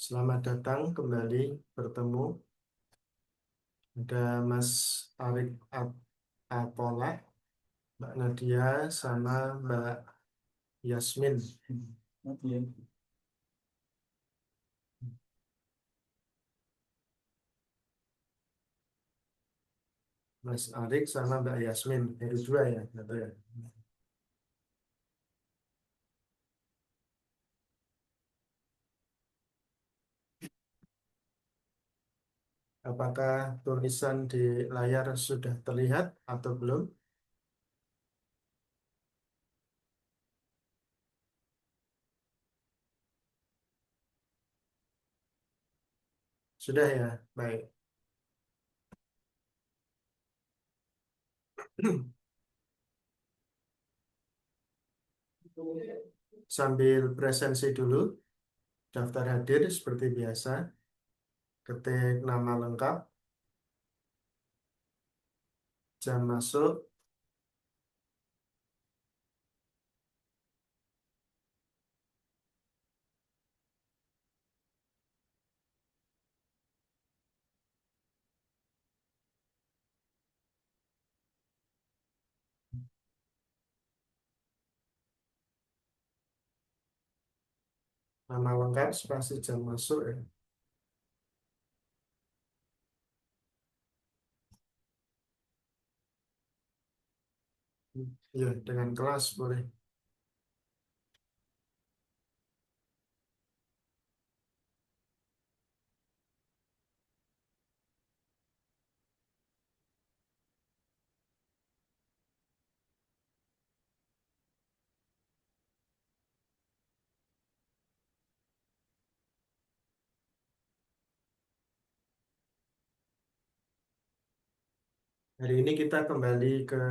Selamat datang kembali bertemu. Ada Mas Arik Apola, Mbak Nadia, sama Mbak Yasmin. Mas Arik sama Mbak Yasmin, dari dua ya, gitu ya. Apakah tulisan di layar sudah terlihat atau belum? Sudah ya, baik. Sambil presensi dulu, daftar hadir seperti biasa, ketik nama lengkap, jam masuk, nama lengkap, spasi jam masuk ya. Ya, dengan kelas boleh. Hari ini kita kembali ke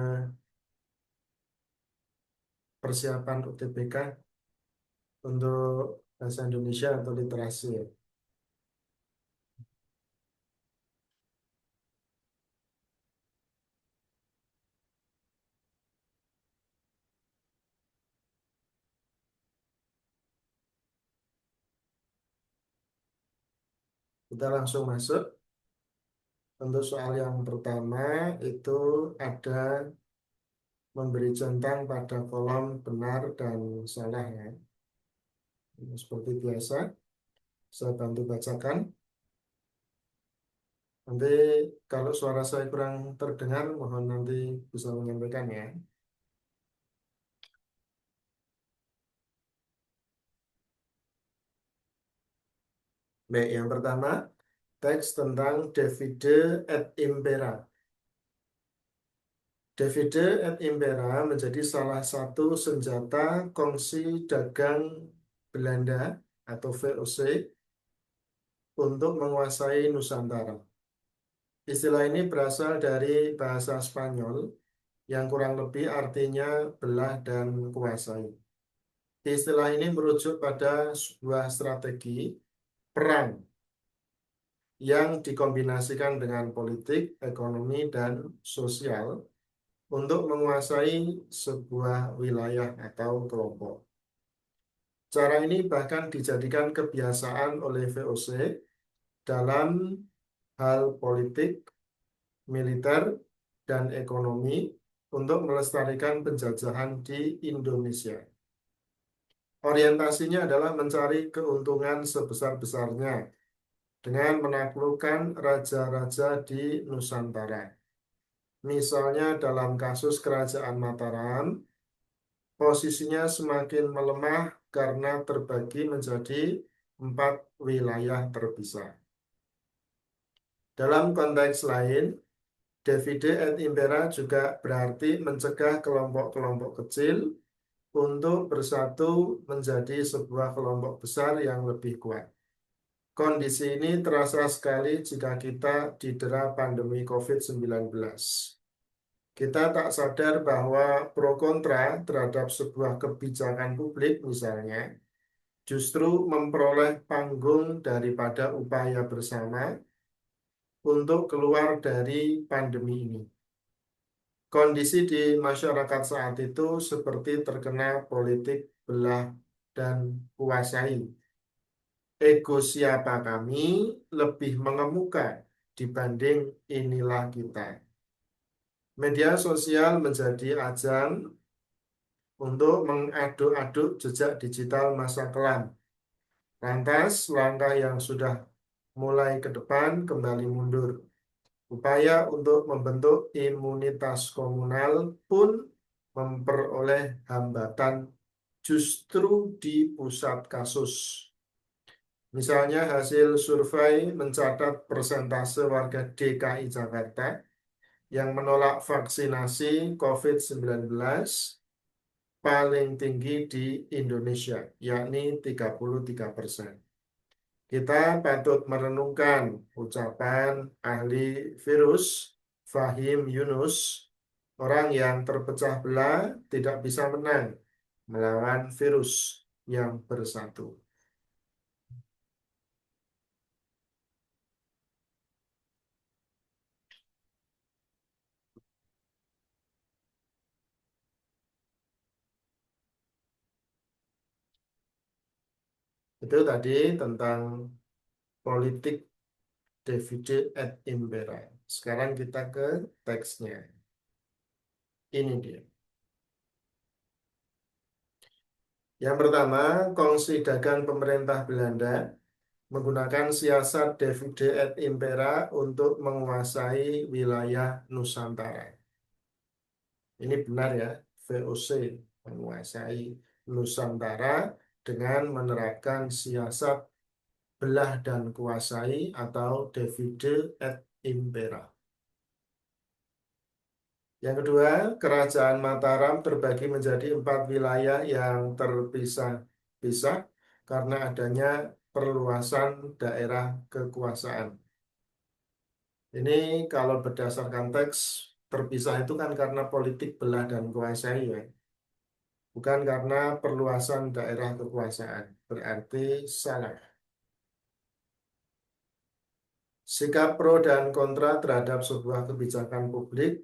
persiapan UTBK untuk bahasa Indonesia atau literasi ya. Kita langsung masuk. Untuk soal yang pertama itu ada memberi centang pada kolom benar dan salah ya. Seperti biasa, saya bantu bacakan. Nanti kalau suara saya kurang terdengar, mohon nanti bisa menyampaikan ya. Baik, yang pertama, teks tentang Divide et Impera. Divide et Impera menjadi salah satu senjata kongsi dagang Belanda atau VOC untuk menguasai Nusantara. Istilah ini berasal dari bahasa Spanyol yang kurang lebih artinya belah dan kuasai. Istilah ini merujuk pada sebuah strategi perang yang dikombinasikan dengan politik, ekonomi, dan sosial untuk menguasai sebuah wilayah atau kelompok. Cara ini bahkan dijadikan kebiasaan oleh VOC dalam hal politik, militer, dan ekonomi untuk melestarikan penjajahan di Indonesia. Orientasinya adalah mencari keuntungan sebesar-besarnya dengan menaklukkan raja-raja di Nusantara. Misalnya dalam kasus Kerajaan Mataram, posisinya semakin melemah karena terbagi menjadi 4 wilayah terpisah. Dalam konteks lain, Divide et Impera juga berarti mencegah kelompok-kelompok kecil untuk bersatu menjadi sebuah kelompok besar yang lebih kuat. Kondisi ini terasa sekali jika kita didera pandemi COVID-19. Kita tak sadar bahwa pro kontra terhadap sebuah kebijakan publik misalnya justru memperoleh panggung daripada upaya bersama untuk keluar dari pandemi ini. Kondisi di masyarakat saat itu seperti terkena politik belah dan kuasai. ego siapa kami lebih mengemuka dibanding inilah kita. Media sosial menjadi ajang untuk mengaduk-aduk jejak digital masa kelam. Lantas, langkah yang sudah mulai ke depan kembali mundur. Upaya untuk membentuk imunitas komunal pun memperoleh hambatan justru di pusat kasus. Misalnya hasil survei mencatat persentase warga DKI Jakarta yang menolak vaksinasi COVID-19 paling tinggi di Indonesia, yakni 33%. Kita patut merenungkan ucapan ahli virus Fahim Yunus, orang yang terpecah belah tidak bisa menang melawan virus yang bersatu. Itu tadi tentang politik Davide et Impera. Sekarang kita ke teksnya. Ini dia. Yang pertama, kongsi dagang pemerintah Belanda menggunakan siasat Davide et Impera untuk menguasai wilayah Nusantara. Ini benar ya, VOC menguasai Nusantara dengan menerapkan siasat belah dan kuasai atau Davide et Impera. Yang kedua, Kerajaan Mataram terbagi menjadi 4 wilayah yang terpisah-pisah karena adanya perluasan daerah kekuasaan. Ini kalau berdasarkan teks terpisah itu kan karena politik belah dan kuasai ya, bukan karena perluasan daerah kekuasaan. Berarti salah. Sikap pro dan kontra terhadap sebuah kebijakan publik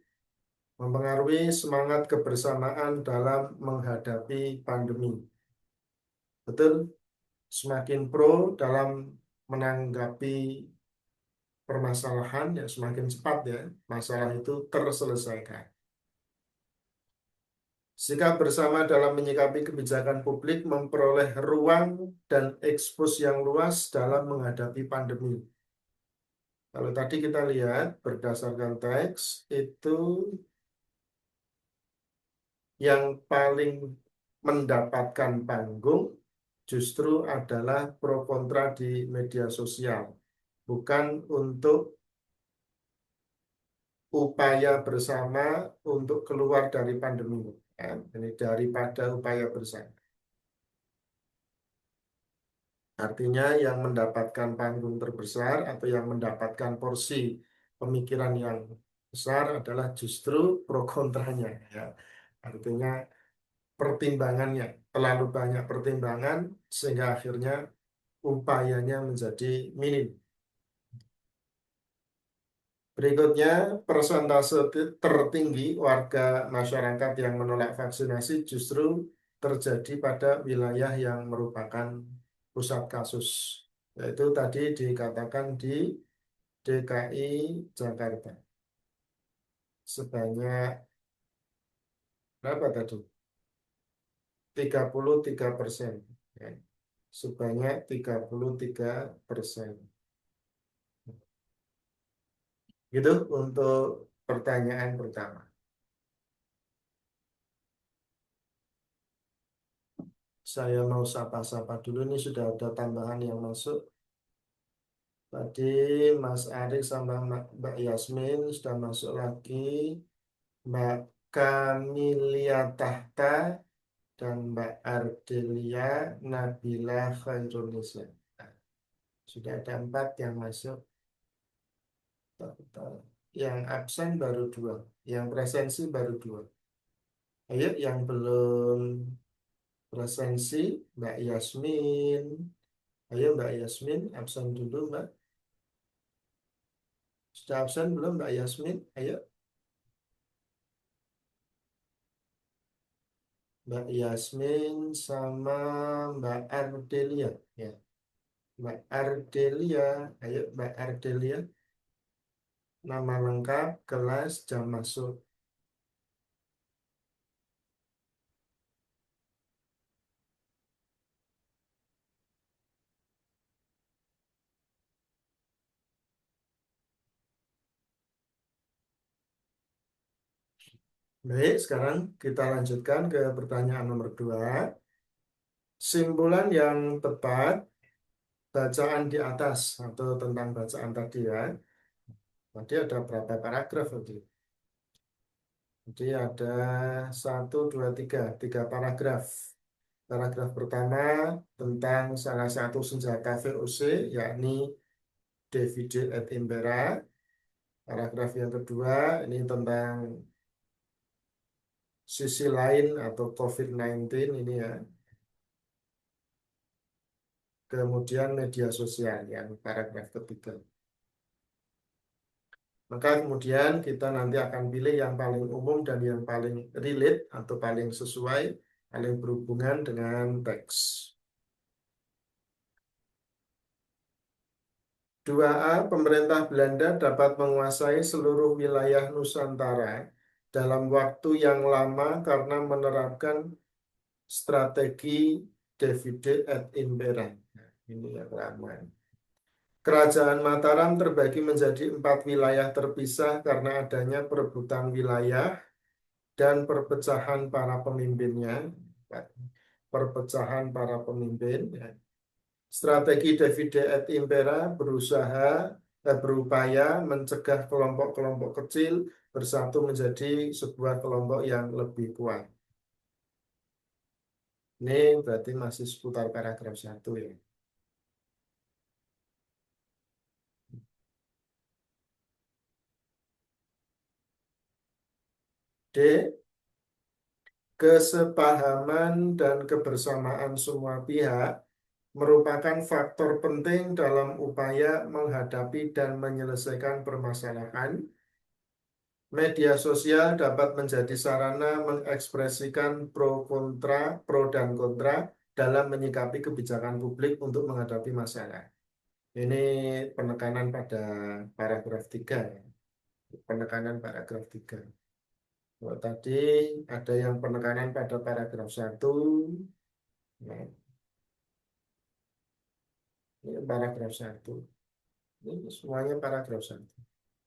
mempengaruhi semangat kebersamaan dalam menghadapi pandemi. Betul, semakin pro dalam menanggapi permasalahan ya semakin cepat ya masalah itu terselesaikan. Sikap bersama dalam menyikapi kebijakan publik memperoleh ruang dan ekspos yang luas dalam menghadapi pandemi. Kalau tadi kita lihat berdasarkan teks itu yang paling mendapatkan panggung justru adalah pro kontra di media sosial, bukan untuk upaya bersama untuk keluar dari pandemi. Ya, ini daripada upaya bersama. Artinya yang mendapatkan panggung terbesar atau yang mendapatkan porsi pemikiran yang besar adalah justru pro kontranya. Ya. Artinya pertimbangannya, terlalu banyak pertimbangan sehingga akhirnya upayanya menjadi minim. Berikutnya, persentase tertinggi warga masyarakat yang menolak vaksinasi justru terjadi pada wilayah yang merupakan pusat kasus. Yaitu tadi dikatakan di DKI Jakarta. Sebanyak berapa tadi? 33%. Ya. Sebanyak 33%. Gitu untuk pertanyaan pertama. Saya mau sapa-sapa dulu nih sudah ada tambahan yang masuk. Tadi Mas Arik sama Mbak Yasmin sudah masuk lagi. Mbak Kamilia Tahta dan Mbak Ardelia Nabila Khairunisa. Nah, sudah ada 4 yang masuk. Total. Yang absen baru 2. Yang presensi baru 2. Ayo yang belum presensi Mbak Yasmin. Ayo Mbak Yasmin absen dulu Mbak. Sudah absen belum Mbak Yasmin? Ayo Mbak Yasmin sama Mbak Ardelia ya. Mbak Ardelia, ayo Mbak Ardelia, nama lengkap, kelas, jam masuk. Baik, sekarang kita lanjutkan ke pertanyaan nomor 2. Simpulan yang tepat bacaan di atas atau tentang bacaan tadi ya. Tadi ada berapa paragraf tadi? Jadi ada satu, dua, tiga paragraf. Paragraf pertama tentang salah satu senjata VOC, yakni Davide et Impera. Paragraf yang kedua ini tentang sisi lain atau COVID-19 ini ya. Kemudian media sosial yang paragraf ketiga. Maka kemudian kita nanti akan pilih yang paling umum dan yang paling relate atau paling sesuai, paling berhubungan dengan teks. 2A, pemerintah Belanda dapat menguasai seluruh wilayah Nusantara dalam waktu yang lama karena menerapkan strategi Divide et Impera. Nah, ini yang lama. Kerajaan Mataram terbagi menjadi 4 wilayah terpisah karena adanya perebutan wilayah dan perpecahan para pemimpinnya. Perpecahan para pemimpin. Ya. Strategi Davide et Impera berupaya mencegah kelompok-kelompok kecil bersatu menjadi sebuah kelompok yang lebih kuat. Ini berarti masih seputar paragraf 1 ya. D. Kesepahaman dan kebersamaan semua pihak merupakan faktor penting dalam upaya menghadapi dan menyelesaikan permasalahan. Media sosial dapat menjadi sarana mengekspresikan pro dan kontra dalam menyikapi kebijakan publik untuk menghadapi masalah. Ini penekanan pada paragraf 3 ya. Penekanan paragraf 3. Kalau tadi ada yang penekanan pada paragraf 1. Nah, ini paragraf 1. Ini semuanya paragraf 1.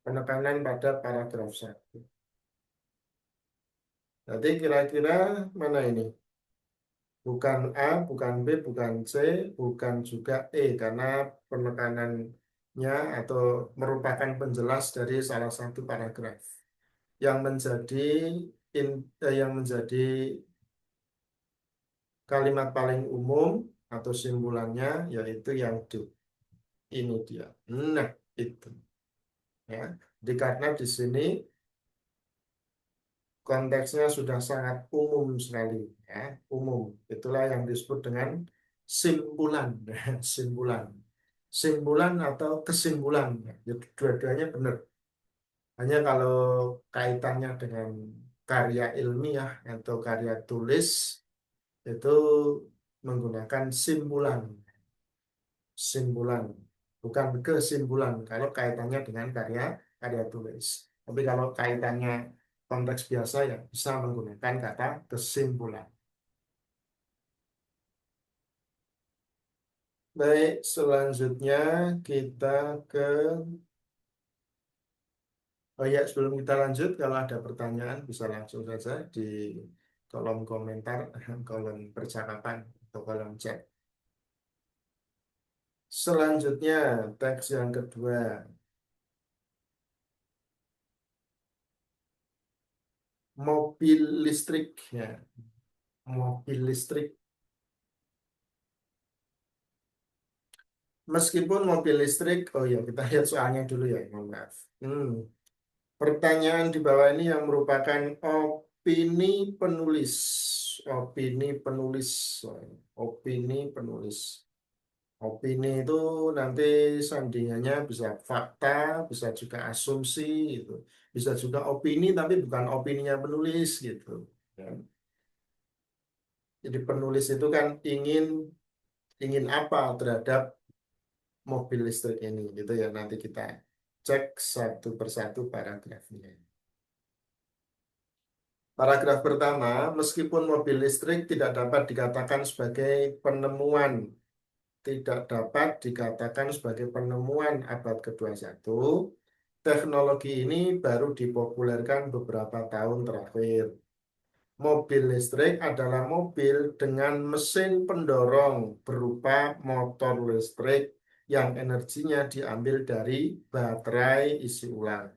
Penekanan pada paragraf 1. Jadi kira-kira mana ini? Bukan A, bukan B, bukan C, bukan juga E, karena penekanannya atau merupakan penjelas dari salah satu paragraf. Yang menjadi yang menjadi kalimat paling umum atau simpulannya yaitu yang D. Ini dia. Nah, itu ya. Jadi karena di sini konteksnya sudah sangat umum sekali ya, umum. Itulah yang disebut dengan simpulan. Simpulan, simpulan atau kesimpulan ya, dua-duanya benar. Hanya kalau kaitannya dengan karya ilmiah atau karya tulis itu menggunakan simpulan. Simpulan, bukan kesimpulan kalau kaitannya dengan karya karya tulis. Tapi kalau kaitannya konteks biasa ya bisa menggunakan kata kesimpulan. Baik, selanjutnya kita ke oh ya, sebelum kita lanjut kalau ada pertanyaan bisa langsung saja di kolom komentar, kolom percakapan atau kolom chat. Selanjutnya teks yang kedua, mobil listrik ya, mobil listrik. Meskipun mobil listrik, oh ya kita lihat soalnya dulu ya, mohon maaf. Hmm. Pertanyaan di bawah ini yang merupakan opini penulis, opini penulis, opini penulis. Opini itu nanti sandingannya bisa fakta, bisa juga asumsi, gitu. Bisa juga opini tapi bukan opininya penulis gitu. Ya. Jadi penulis itu kan ingin ingin apa terhadap mobil listrik ini gitu ya. Nanti kita cek satu persatu paragrafnya. Paragraf pertama, meskipun mobil listrik tidak dapat dikatakan sebagai penemuan, tidak dapat dikatakan sebagai penemuan abad ke-21, teknologi ini baru dipopulerkan beberapa tahun terakhir. Mobil listrik adalah mobil dengan mesin pendorong berupa motor listrik yang energinya diambil dari baterai isi ulang.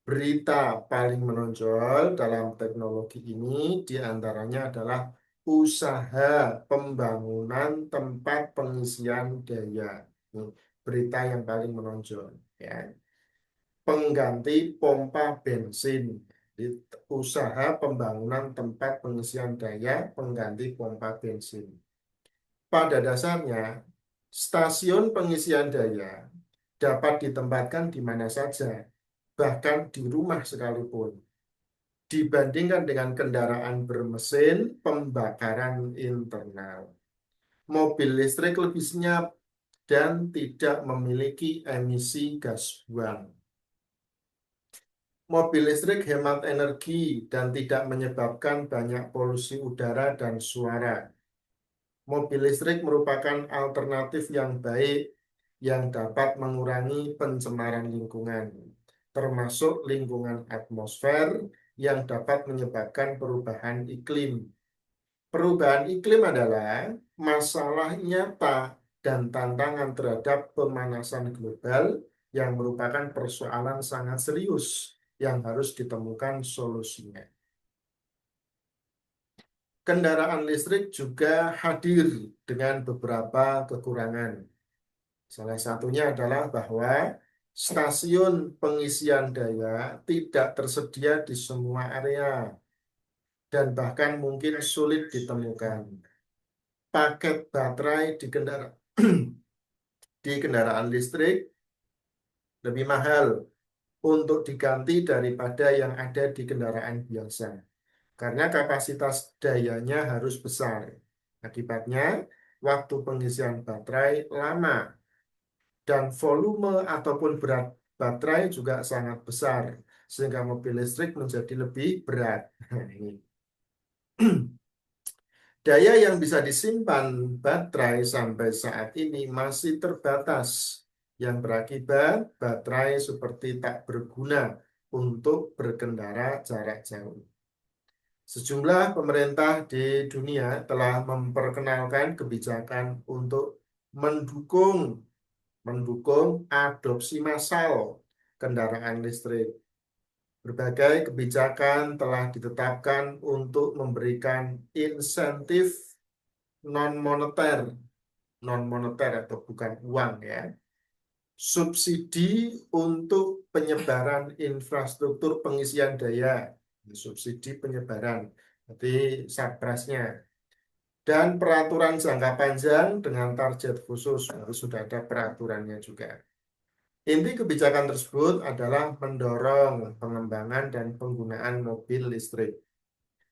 Berita paling menonjol dalam teknologi ini diantaranya adalah usaha pembangunan tempat pengisian daya. Ini berita yang paling menonjol, ya. Pengganti pompa bensin. Di usaha pembangunan tempat pengisian daya pengganti pompa bensin. Pada dasarnya, stasiun pengisian daya dapat ditempatkan di mana saja, bahkan di rumah sekalipun. Dibandingkan dengan kendaraan bermesin pembakaran internal. Mobil listrik lebih senyap dan tidak memiliki emisi gas buang. Mobil listrik hemat energi dan tidak menyebabkan banyak polusi udara dan suara. Mobil listrik merupakan alternatif yang baik yang dapat mengurangi pencemaran lingkungan, termasuk lingkungan atmosfer yang dapat menyebabkan perubahan iklim. Perubahan iklim adalah masalah nyata dan tantangan terhadap pemanasan global yang merupakan persoalan sangat serius yang harus ditemukan solusinya. Kendaraan listrik juga hadir dengan beberapa kekurangan. Salah satunya adalah bahwa stasiun pengisian daya tidak tersedia di semua area dan bahkan mungkin sulit ditemukan. Paket baterai di di kendaraan listrik lebih mahal untuk diganti daripada yang ada di kendaraan biasa karena kapasitas dayanya harus besar. Akibatnya, waktu pengisian baterai lama dan volume ataupun berat baterai juga sangat besar sehingga mobil listrik menjadi lebih berat. Ini. Daya yang bisa disimpan baterai sampai saat ini masih terbatas, yang berakibat baterai seperti tak berguna untuk berkendara jarak jauh. Sejumlah pemerintah di dunia telah memperkenalkan kebijakan untuk mendukung mendukung adopsi massal kendaraan listrik. Berbagai kebijakan telah ditetapkan untuk memberikan insentif non-moneter, non-moneter atau bukan uang ya, subsidi untuk penyebaran infrastruktur pengisian daya, subsidi penyebaran, berarti satprasnya, dan peraturan jangka panjang dengan target khusus, harus sudah ada peraturannya juga. Inti kebijakan tersebut adalah mendorong pengembangan dan penggunaan mobil listrik.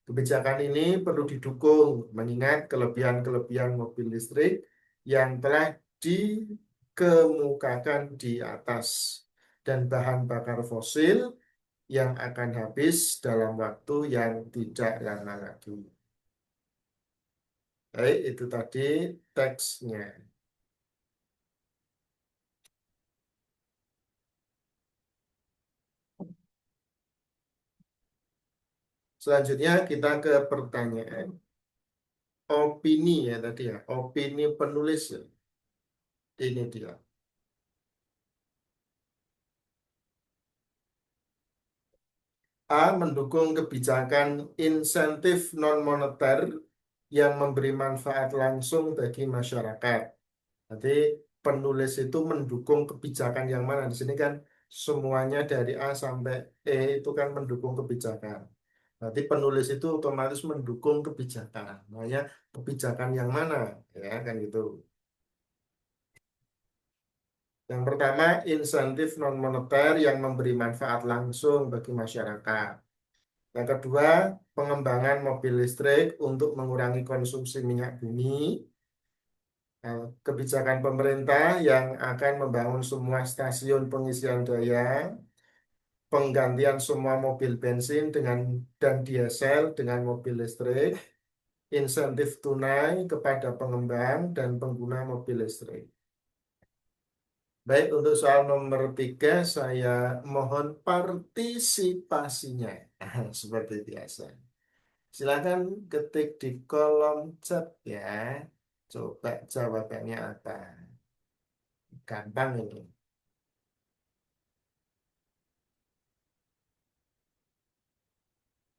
Kebijakan ini perlu didukung mengingat kelebihan-kelebihan mobil listrik yang telah dikemukakan di atas dan bahan bakar fosil yang akan habis dalam waktu yang tidak lama lagi. Baik, itu tadi teksnya. Selanjutnya kita ke pertanyaan. Opini ya tadi ya, opini penulis ya. Ini dia. A. Mendukung kebijakan insentif non-moneter yang memberi manfaat langsung bagi masyarakat. Nanti penulis itu mendukung kebijakan yang mana? Di sini kan semuanya dari A sampai E itu kan mendukung kebijakan. Berarti penulis itu otomatis mendukung kebijakan. Makanya kebijakan yang mana? Ya kan gitu. Yang pertama, insentif non-moneter yang memberi manfaat langsung bagi masyarakat. Yang kedua, pengembangan mobil listrik untuk mengurangi konsumsi minyak bumi. Kebijakan pemerintah yang akan membangun semua stasiun pengisian daya, penggantian semua mobil bensin dan diesel dengan mobil listrik, insentif tunai kepada pengembang dan pengguna mobil listrik. Baik, untuk soal nomor 3, saya mohon partisipasinya. Seperti biasa. Silakan ketik di kolom chat ya. Coba jawabannya apa? Gampang ini.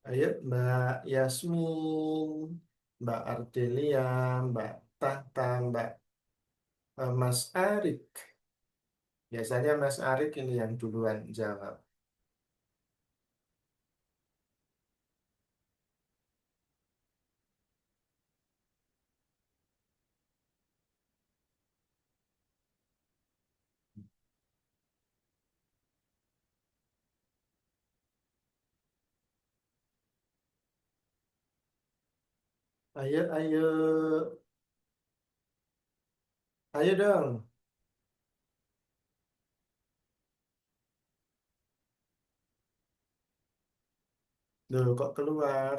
Ayo Mbak Yasmin, Mbak Ardelia, Mbak Tahta, Mas Arik. Biasanya Mas Arik ini yang duluan jawab. Ayo, ayo, ayo dong. Loh, kok keluar?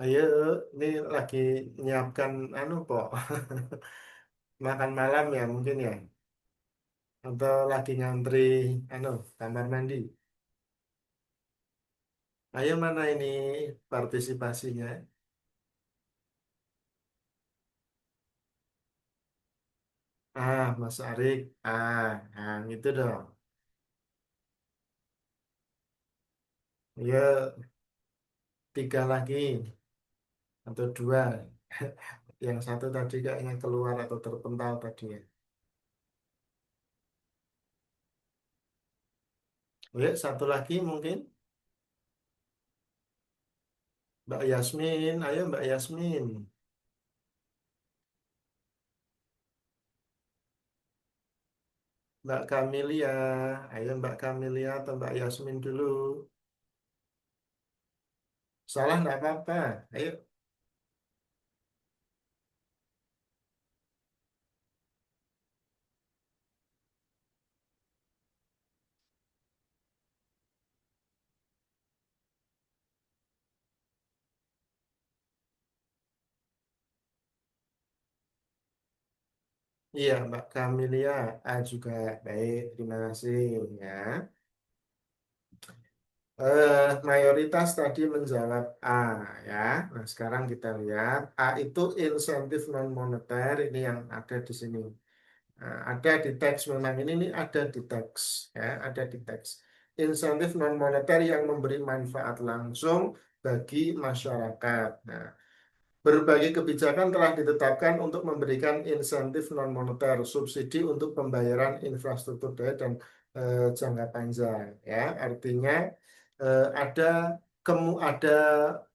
Ayo, ini lagi nyiapkan anu, Pok. Makan malam ya mungkin ya. Atau lagi ngantri anu, kamar mandi. Ayo mana ini partisipasinya? Mas Arik. Gitu dong. Ya, 3 lagi atau 2. Yang satu tadi kayaknya keluar atau terpental tadi ya. Ya, satu lagi mungkin. Mbak Yasmin, ayo Mbak Yasmin. Mbak Kamilia, ayo Mbak Kamilia atau Mbak Yasmin dulu. Salah nggak apa-apa. Ayo, iya Mbak Kamilia, A juga baik. Terima kasih ya. Mayoritas tadi menjawab A ya. Nah, sekarang kita lihat A itu insentif non moneter ini yang ada di sini. Nah, ada di teks memang ini ada di teks ya, ada di teks. Insentif non moneter yang memberi manfaat langsung bagi masyarakat. Nah, berbagai kebijakan telah ditetapkan untuk memberikan insentif non-moneter, subsidi untuk pembayaran infrastruktur daya dan jangka panjang. Ya, artinya ada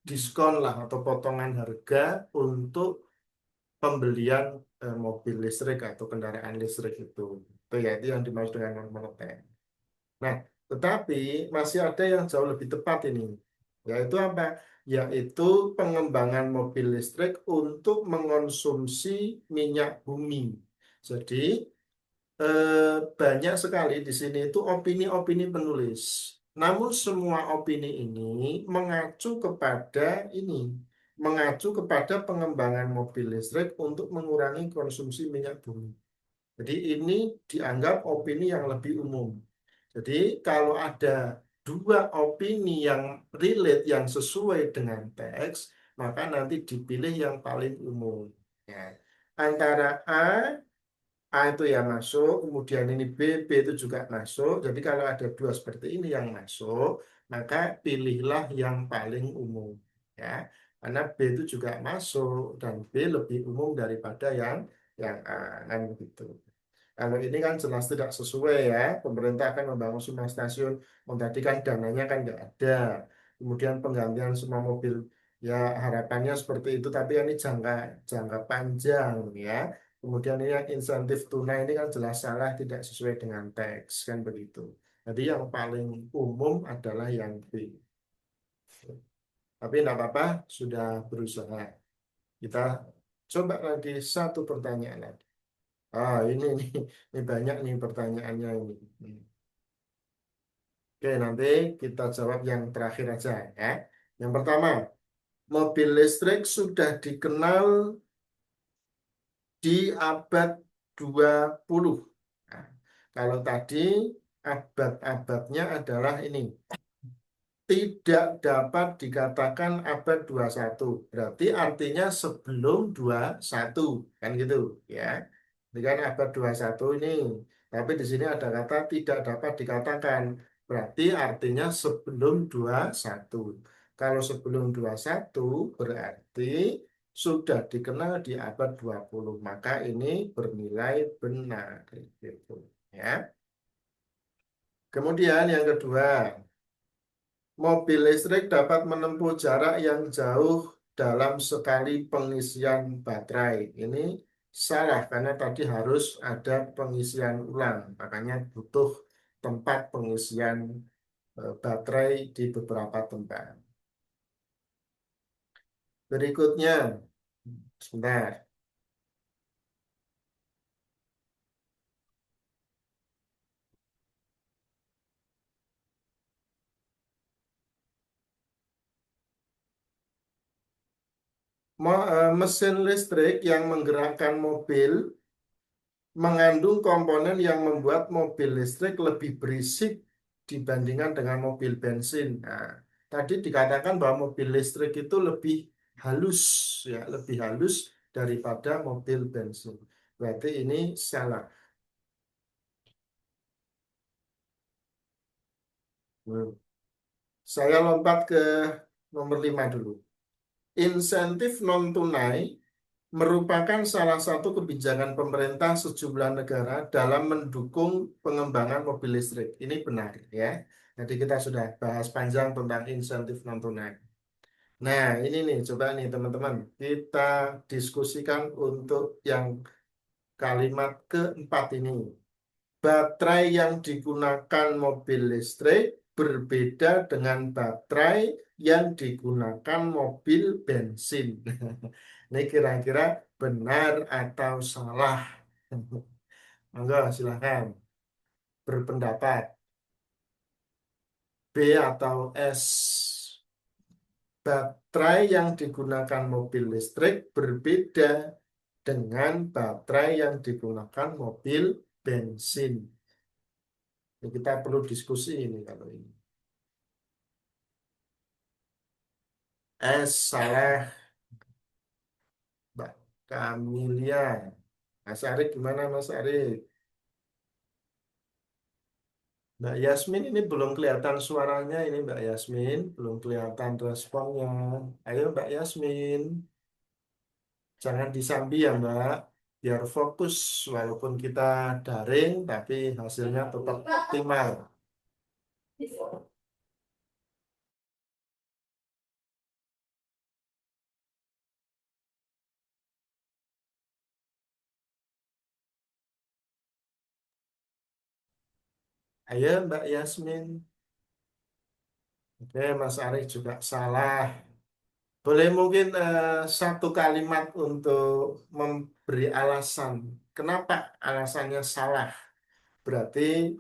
diskon lah atau potongan harga untuk pembelian mobil listrik atau kendaraan listrik itu. Itu yang dimaksud dengan non-moneter. Nah, tetapi masih ada yang jauh lebih tepat ini, yaitu apa? Yaitu pengembangan mobil listrik untuk mengonsumsi minyak bumi. Jadi, banyak sekali di sini itu opini-opini penulis. Namun semua opini ini mengacu kepada ini, mengacu kepada pengembangan mobil listrik untuk mengurangi konsumsi minyak bumi. Jadi ini dianggap opini yang lebih umum. Jadi kalau ada 2 opini yang relate, yang sesuai dengan teks, maka nanti dipilih yang paling umum. Ya. Antara A itu yang masuk, kemudian ini B itu juga masuk. Jadi kalau ada 2 seperti ini yang masuk, maka pilihlah yang paling umum. Ya, karena B itu juga masuk dan B lebih umum daripada yang A, kan gitu. Kalau ini kan jelas tidak sesuai ya. Pemerintah akan membangun semua stasiun. Tadi kan dananya kan nggak ada. Kemudian penggantian semua mobil. Ya harapannya seperti itu. Tapi ini jangka jangka panjang ya. Kemudian ini yang insentif tunai ini kan jelas salah, tidak sesuai dengan teks, kan begitu. Jadi yang paling umum adalah yang B. Tapi tidak apa-apa, sudah berusaha. Kita coba lagi satu pertanyaan lagi. Ah, ini banyak nih pertanyaannya ini. Oke, nanti kita jawab yang terakhir aja ya. Yang pertama, mobil listrik sudah dikenal di abad 20. Nah, kalau tadi abad-abadnya adalah ini. Tidak dapat dikatakan abad 21. Berarti artinya sebelum 21. Kan gitu ya. Ini kan abad 21 ini. Tapi di sini ada kata tidak dapat dikatakan. Berarti artinya sebelum 21. Kalau sebelum 21 berarti sudah dikenal di abad 20. Maka ini bernilai benar gitu ya. Kemudian yang kedua, mobil listrik dapat menempuh jarak yang jauh dalam sekali pengisian baterai. Ini salah karena tadi harus ada pengisian ulang. Makanya butuh tempat pengisian baterai di beberapa tempat. Berikutnya, sebentar. Mesin listrik yang menggerakkan mobil mengandung komponen yang membuat mobil listrik lebih berisik dibandingkan dengan mobil bensin. Nah, tadi dikatakan bahwa mobil listrik itu lebih halus, ya, lebih halus daripada mobil bensin. Berarti ini salah. Hmm. Saya lompat ke nomor 5 dulu. Insentif non-tunai merupakan salah satu kebijakan pemerintah sejumlah negara dalam mendukung pengembangan mobil listrik. Ini benar ya. Jadi kita sudah bahas panjang tentang insentif non tunai. Nah, ini nih coba nih teman-teman kita diskusikan untuk yang kalimat keempat ini. Baterai yang digunakan mobil listrik berbeda dengan baterai yang digunakan mobil bensin. Ini kira-kira benar atau salah? Monggo, silahkan berpendapat. B atau S. Baterai yang digunakan mobil listrik berbeda dengan baterai yang digunakan mobil bensin. Ini kita perlu diskusi ini kalau ini. S salah, Mbak Kamilia. Mas Arik gimana Mas Arik? Mbak Yasmin ini belum kelihatan suaranya ini Mbak Yasmin, belum kelihatan responnya. Ayo Mbak Yasmin, jangan disambi ya Mbak, biar fokus walaupun kita daring tapi hasilnya tetap optimal. Ayo Mbak Yasmin. Oke, Mas Arik juga salah. Boleh mungkin satu kalimat untuk memberi alasan. Kenapa alasannya salah? Berarti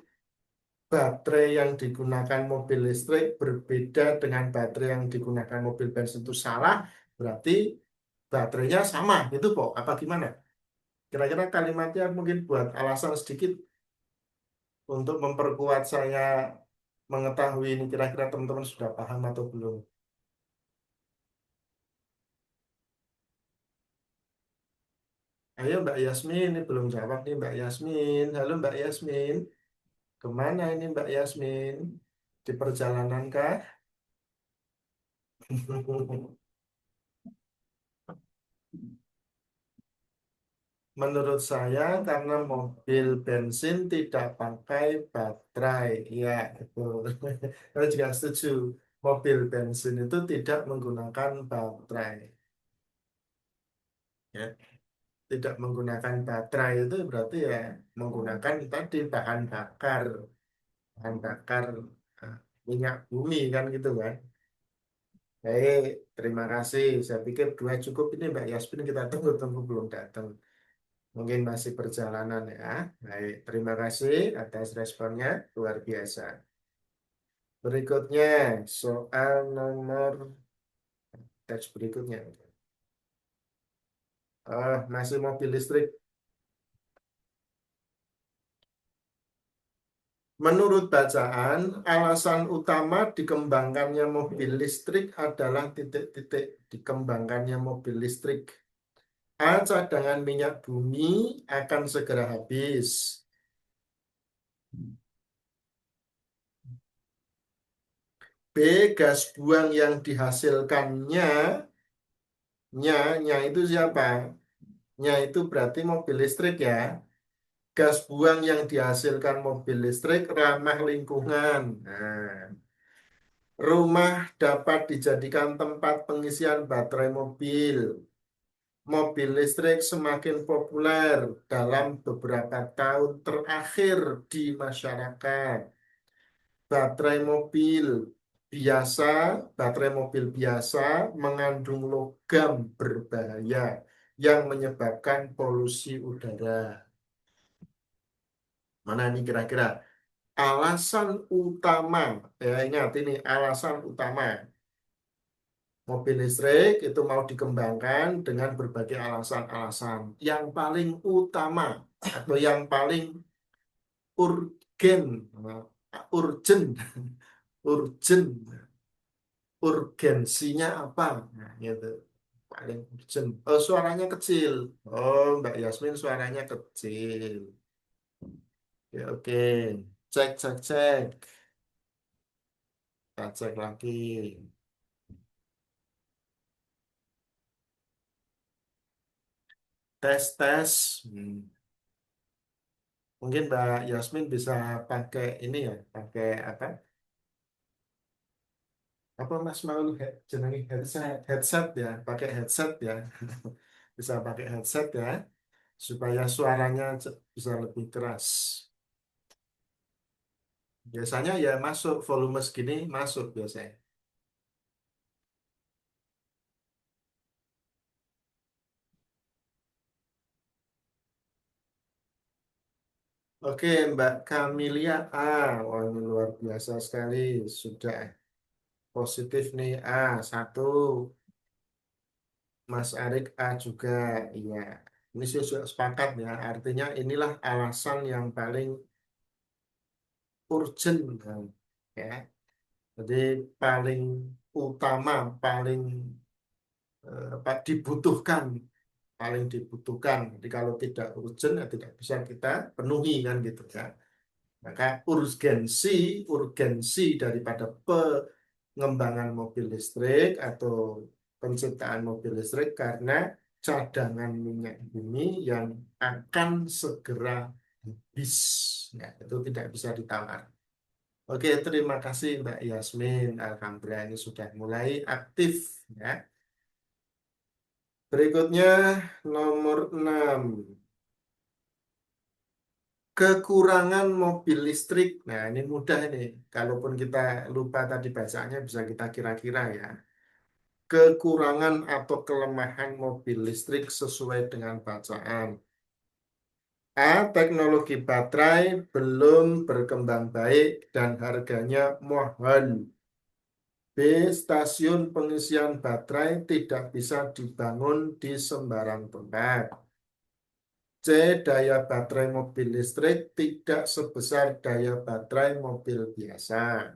baterai yang digunakan mobil listrik berbeda dengan baterai yang digunakan mobil bensin itu salah. Berarti baterainya sama, gitu kok? Apa gimana? Kira-kira kalimatnya mungkin buat alasan sedikit untuk memperkuat saya mengetahui ini kira-kira teman-teman sudah paham atau belum. Ayo Mbak Yasmin, ini belum jawab nih Mbak Yasmin. Halo Mbak Yasmin, kemana ini Mbak Yasmin? Di perjalanan kah? Menurut saya karena mobil bensin tidak pakai baterai. Ya, betul. Saya juga setuju. Mobil bensin itu tidak menggunakan baterai. Ya. tidak menggunakan baterai itu berarti ya menggunakan tadi bahan bakar eh, minyak bumi kan gitu kan. Baik, terima kasih. Saya pikir dua cukup ini Mbak Yasmin kita tunggu-tunggu belum datang. Mungkin masih perjalanan ya. Baik, terima kasih atas responnya luar biasa. Berikutnya soal nomor teks berikutnya. Masih mobil listrik. Menurut bacaan, alasan utama dikembangkannya mobil listrik adalah titik-titik dikembangkannya mobil listrik. A. Cadangan minyak bumi akan segera habis. B. Gas buang yang dihasilkannya, nya itu siapa? Nya itu berarti mobil listrik ya. Gas buang yang dihasilkan mobil listrik ramah lingkungan. Nah, rumah dapat dijadikan tempat pengisian baterai mobil. Mobil listrik semakin populer dalam beberapa tahun terakhir di masyarakat. Baterai mobil biasa, baterai mobil biasa mengandung logam berbahaya yang menyebabkan polusi udara. Mana ini kira-kira? Alasan utama, ya ingat ini alasan utama. Mobil listrik itu mau dikembangkan dengan berbagai alasan-alasan. Yang paling utama atau yang paling urgen, urgent, urgent, urgensinya apa? Nah, gitu. Paling urgent. Oh, suaranya kecil. Oh, Mbak Yasmin suaranya kecil. Oke, oke. Cek, cek, cek. Kita cek lagi. Tes, tes. Mungkin Mbak Yasmin bisa pakai ini ya, pakai apa? Apa Mas mau jenengi headset, headset ya, pakai headset ya. Bisa pakai headset ya, supaya suaranya bisa lebih keras. Biasanya ya masuk volume segini masuk biasanya. Oke, Mbak Kamilia A. Wah, ini luar biasa sekali. Sudah positif nih A. Satu. Mas Arik A juga. Iya. Ini saya sudah sepakat ya. Artinya inilah alasan yang paling urgent. Ya. Jadi paling utama, paling apa, dibutuhkan. Paling dibutuhkan. Jadi kalau tidak urgent ya tidak bisa kita penuhi kan gitu ya. Maka urgensi daripada pengembangan mobil listrik atau penciptaan mobil listrik karena cadangan minyak bumi yang akan segera habis. Ya, itu tidak bisa ditawar. Oke, terima kasih Mbak Yasmin. Alhamdulillah ini sudah mulai aktif ya. Berikutnya nomor 6. Kekurangan mobil listrik. Nah, ini mudah ini. Kalaupun kita lupa tadi bacaannya bisa kita kira-kira ya. Kekurangan atau kelemahan mobil listrik sesuai dengan bacaan. A. Teknologi baterai belum berkembang baik dan harganya mahal. B. Stasiun pengisian baterai tidak bisa dibangun di sembarang tempat. C. Daya baterai mobil listrik tidak sebesar daya baterai mobil biasa.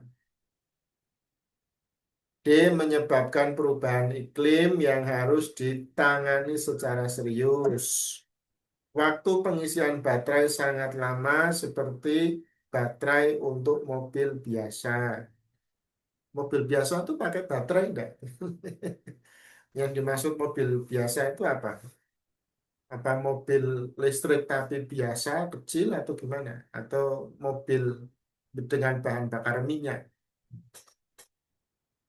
D. Menyebabkan perubahan iklim yang harus ditangani secara serius. Waktu pengisian baterai sangat lama seperti baterai untuk mobil biasa. Mobil biasa itu pakai baterai enggak? Yang dimaksud mobil biasa itu apa? Apa mobil listrik tapi biasa, kecil atau gimana? Atau mobil dengan bahan bakar minyak?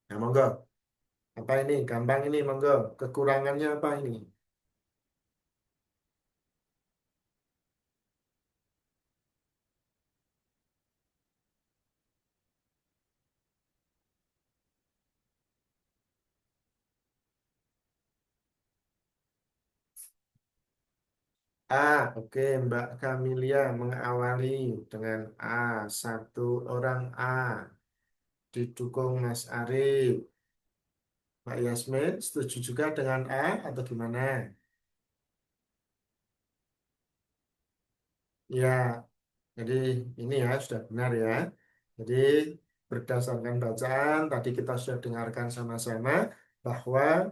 Nah, monggo. Apa ini? Gampang ini, monggo. Kekurangannya apa ini? A, oke, Mbak Kamilia mengawali dengan A, satu orang A, didukung Mas Arif. Mbak Yasmin, setuju juga dengan A atau gimana? Ya, jadi ini ya sudah benar ya. Jadi berdasarkan bacaan tadi kita sudah dengarkan sama-sama bahwa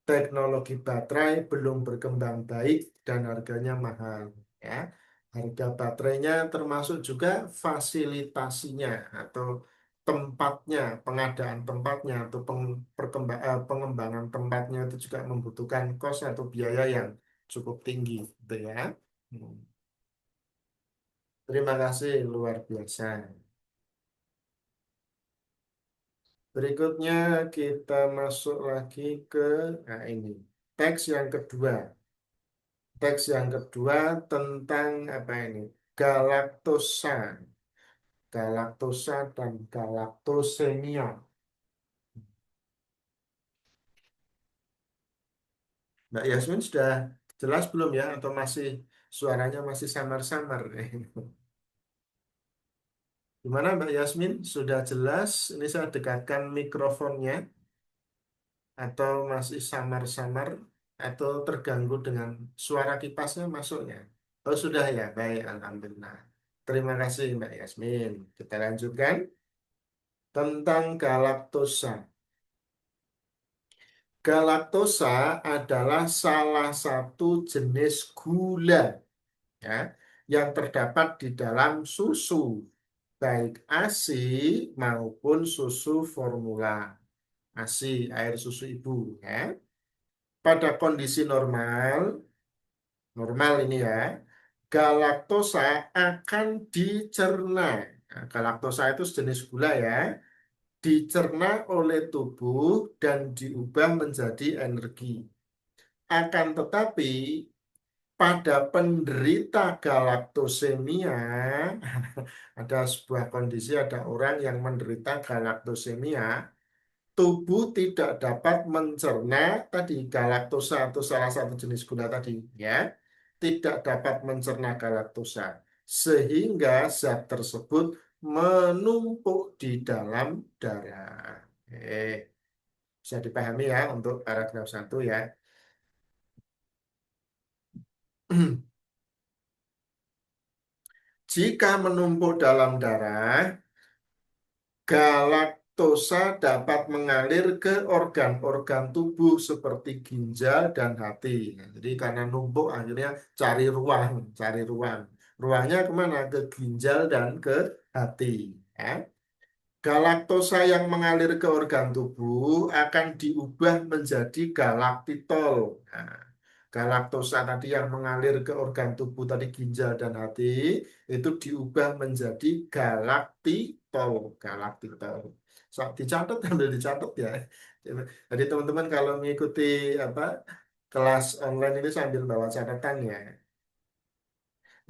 teknologi baterai belum berkembang baik dan harganya mahal ya. Harga baterainya termasuk juga fasilitasinya atau tempatnya, pengadaan tempatnya atau pengembangan tempatnya itu juga membutuhkan kos atau biaya yang cukup tinggi, gitu ya. Hmm. Terima kasih luar biasa. Berikutnya kita masuk lagi ke ini teks yang kedua. Teks yang kedua tentang apa ini? Galaktosa, galaktosa dan galaktosemia. Mbak Yasmin sudah jelas belum ya? Atau masih suaranya masih samar-samar? Gimana Mbak Yasmin? Sudah jelas? Ini saya dekatkan mikrofonnya atau masih samar-samar atau terganggu dengan suara kipasnya masuknya? Oh sudah ya, baik Alhamdulillah. Terima kasih Mbak Yasmin. Kita lanjutkan tentang galaktosa. Galaktosa adalah salah satu jenis gula ya, yang terdapat di dalam susu, baik ASI maupun susu formula. ASI, air susu ibu ya. Pada kondisi normal, normal ini ya, galaktosa akan dicerna. Nah, galaktosa itu sejenis gula ya, dicerna oleh tubuh dan diubah menjadi energi. Akan tetapi pada penderita galaktosemia, ada sebuah kondisi, ada orang yang menderita galaktosemia, tubuh tidak dapat mencerna tadi galaktosa atau salah satu jenis gula tadi, ya, tidak dapat mencerna galaktosa, sehingga zat tersebut menumpuk di dalam darah. Bisa dipahami ya untuk paragraf satu ya. Jika menumpuk dalam darah, galaktosa dapat mengalir ke organ-organ tubuh seperti ginjal dan hati. Nah, jadi karena numpuk akhirnya cari ruang, cari ruang. Ruangnya kemana? Ke ginjal dan ke hati. Ya. Galaktosa yang mengalir ke organ tubuh akan diubah menjadi galaktitol. Nah, galaktosa tadi yang mengalir ke organ tubuh tadi ginjal dan hati itu diubah menjadi galaktitol. Galaktitol. So, dicatat ambil dicatat ya. Jadi teman-teman kalau mengikuti apa kelas online ini sambil bawa catatan ya.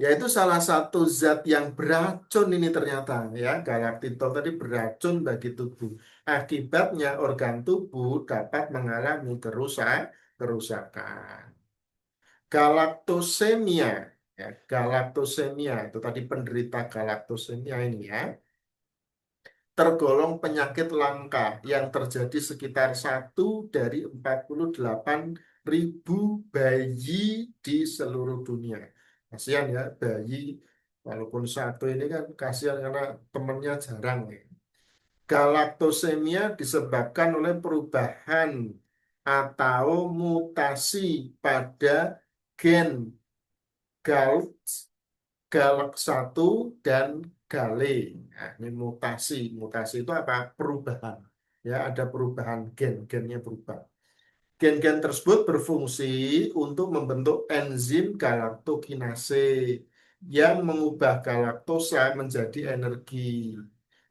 Yaitu salah satu zat yang beracun ini ternyata ya, galaktitol tadi beracun bagi tubuh. Akibatnya organ tubuh dapat mengalami kerusakan. Galaktosemia ya, galaktosemia itu tadi penderita galaktosemia ini ya tergolong penyakit langka yang terjadi sekitar 1 dari 48.000 bayi di seluruh dunia. Kasihan ya bayi, walaupun satu ini kan kasihan karena temennya jarang ya. Galaktosemia disebabkan oleh perubahan atau mutasi pada gen GALT, galak satu dan gale. Nah, ini mutasi. Mutasi itu apa? Perubahan. Ya, ada perubahan gen-gennya berubah. Gen-gen tersebut berfungsi untuk membentuk enzim galaktokinase yang mengubah galaktosa menjadi energi.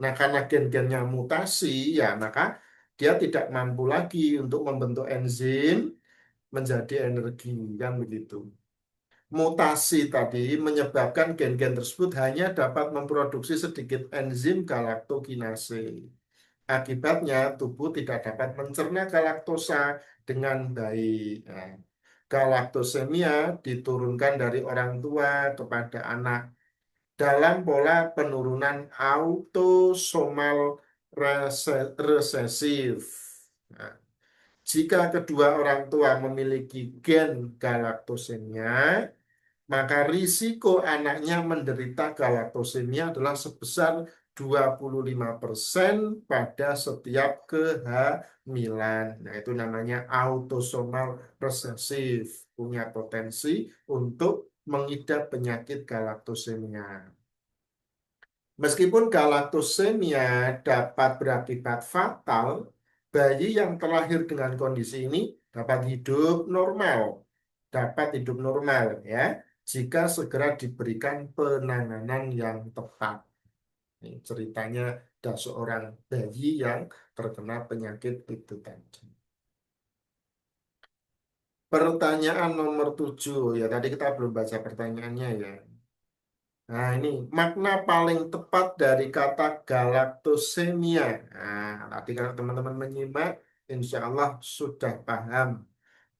Nah, karena gen-gennya mutasi, ya maka dia tidak mampu lagi untuk membentuk enzim menjadi energi, kan begitu. Mutasi tadi menyebabkan gen-gen tersebut hanya dapat memproduksi sedikit enzim galaktokinase. Akibatnya, tubuh tidak dapat mencerna galaktosa dengan baik. Nah, Galaktosemia diturunkan dari orang tua kepada anak dalam pola penurunan autosomal resesif. Nah, jika kedua orang tua memiliki gen galaktosemia, maka risiko anaknya menderita galaktosemia adalah sebesar 25% pada setiap kehamilan. Nah, itu namanya autosomal resesif, punya potensi untuk mengidap penyakit galaktosemia. Meskipun galaktosemia dapat berakibat fatal, bayi yang terlahir dengan kondisi ini dapat hidup normal, ya, jika segera diberikan penanganan yang tepat. Ini ceritanya ada seorang bayi yang terkena penyakit itu tadi. Pertanyaan nomor 7, ya tadi kita belum baca pertanyaannya ya. Nah, ini makna paling tepat dari kata galaktosemia. Nah, tadi kalau teman-teman menyimak, insya Allah sudah paham.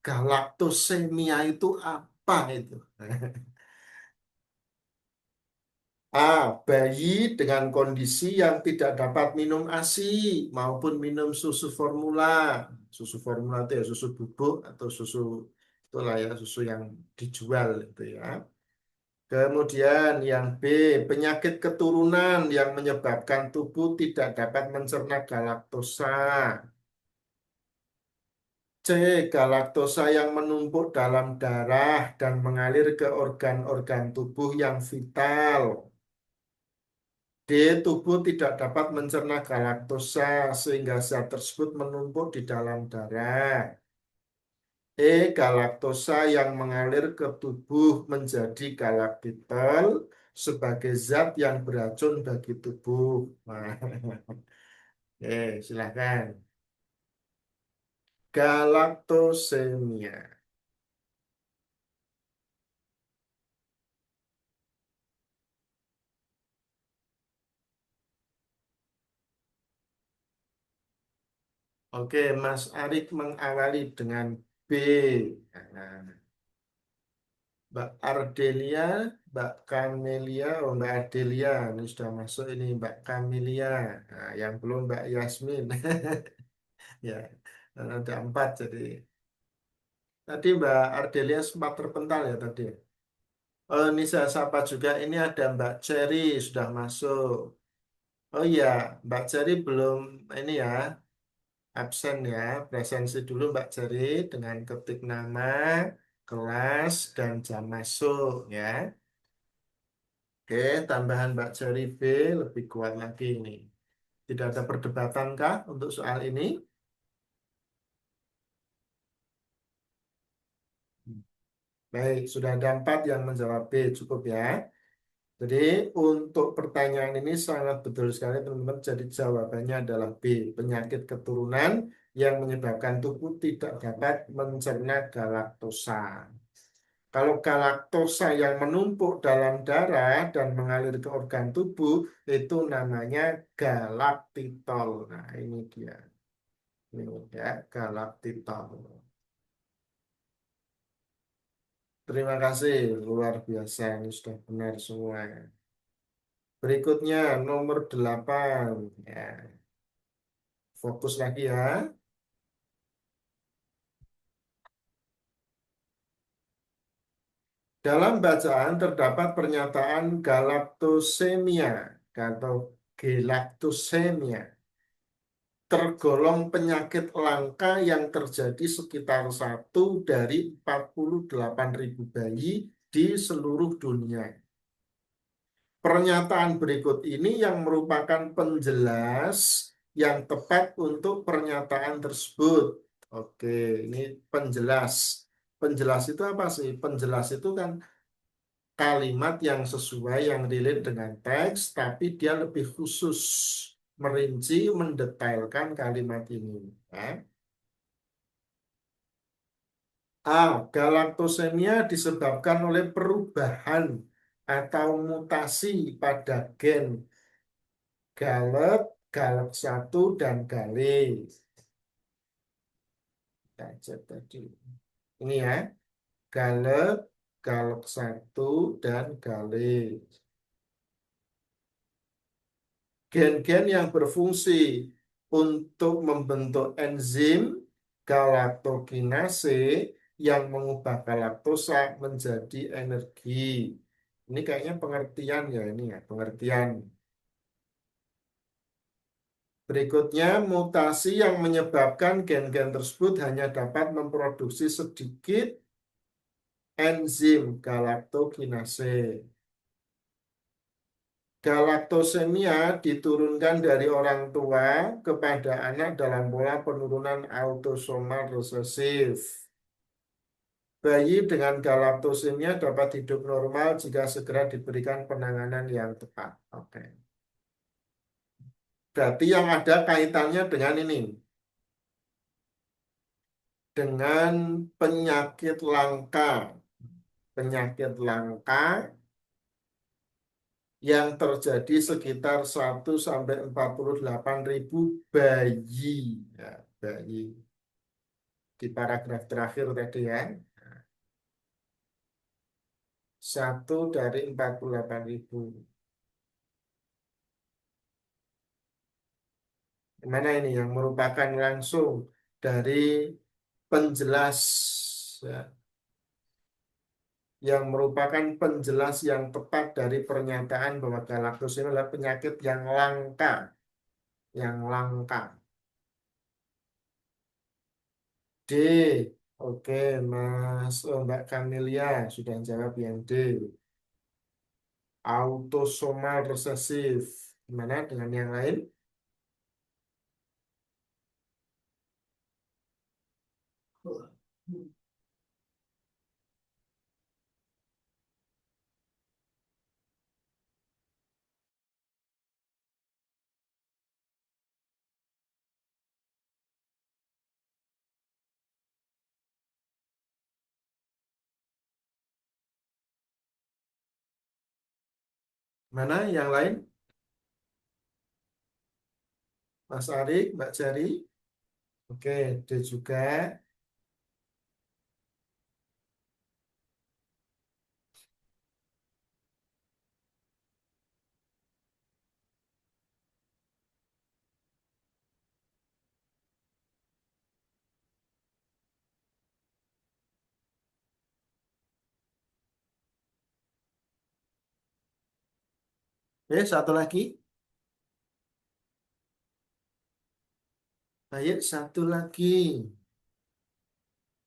Galaktosemia itu apa itu? Bayi dengan kondisi yang tidak dapat minum ASI maupun minum susu formula. Susu formula itu ya susu bubuk atau susu itulah ya susu yang dijual itu ya. Kemudian yang B, penyakit keturunan yang menyebabkan tubuh tidak dapat mencerna galaktosa. C, galaktosa yang menumpuk dalam darah dan mengalir ke organ-organ tubuh yang vital. D, tubuh tidak dapat mencerna galaktosa sehingga zat tersebut menumpuk di dalam darah. Galaktosa yang mengalir ke tubuh menjadi galaktitol sebagai zat yang beracun bagi tubuh. Nah, silahkan. Galaktosemia. Oke, Mas Arik mengawali dengan B. Nah, Mbak Ardelia, Mbak Kamelia, oh Mbak Ardelia, ini sudah masuk ini Mbak Kamelia. Nah, yang belum Mbak Yasmin. Ya, ada 4 jadi. Tadi Mbak Ardelia sempat terpental ya tadi. Oh, ini saya sapa juga. Ini ada Mbak Cherry sudah masuk. Oh iya, Mbak Cherry belum ini ya, absen ya. Presensi dulu Mbak Cherry dengan ketik nama, kelas, dan jam masuk ya. Oke, tambahan Mbak Cherry B lebih kuat lagi ini. Tidak ada perdebatan kah untuk soal ini? Baik, sudah ada 4 yang menjawab B, cukup ya. Jadi untuk pertanyaan ini sangat betul sekali teman-teman. Jadi jawabannya adalah B, penyakit keturunan yang menyebabkan tubuh tidak dapat mencerna galaktosa. Kalau galaktosa yang menumpuk dalam darah dan mengalir ke organ tubuh itu namanya galaktitol. Nah, ini dia. Ini ya, galaktitol. Terima kasih, luar biasa. Ini sudah benar semua. Berikutnya nomor 8. Ya, fokus lagi ya. Dalam bacaan terdapat pernyataan galaktosemia atau gelaktosemia tergolong penyakit langka yang terjadi sekitar 1 dari 48.000 bayi di seluruh dunia. Pernyataan berikut ini yang merupakan penjelas yang tepat untuk pernyataan tersebut. Oke, ini penjelas. Penjelas itu apa sih? Penjelas itu kan kalimat yang sesuai, yang relate dengan teks, tapi dia lebih khusus, merinci, mendetailkan kalimat ini. Ya. Galaktosemia disebabkan oleh perubahan atau mutasi pada gen GALAT1 dan GALE. Kita cek tadi. Ini ya. Galak, galak satu, dan galik. Gen-gen yang berfungsi untuk membentuk enzim galaktokinase yang mengubah galaktosa menjadi energi. Ini kayaknya pengertian ya ini ya, pengertian. Berikutnya, mutasi yang menyebabkan gen-gen tersebut hanya dapat memproduksi sedikit enzim galaktokinase. Galaktosemia diturunkan dari orang tua kepada anak dalam pola penurunan autosomal resesif. Bayi dengan galaktosemia dapat hidup normal jika segera diberikan penanganan yang tepat. Oke. Berarti yang ada kaitannya dengan ini, dengan penyakit langka. Penyakit langka yang terjadi sekitar 1 sampai 48 ribu bayi. Ya, bayi. Di paragraf terakhir tadi ya. 1 dari 48 ribu. Mana ini yang merupakan langsung dari penjelas ya, yang merupakan penjelas yang tepat dari pernyataan bahwa galaktus ini adalah penyakit yang langka, yang langka. D, oke, Mbak Camelia sudah jawab yang D. Autosomal resesif. Gimana dengan yang lain? Mana yang lain? Mas Arik, Mbak Jari. Oke, D juga. Satu lagi. Ayo, satu lagi.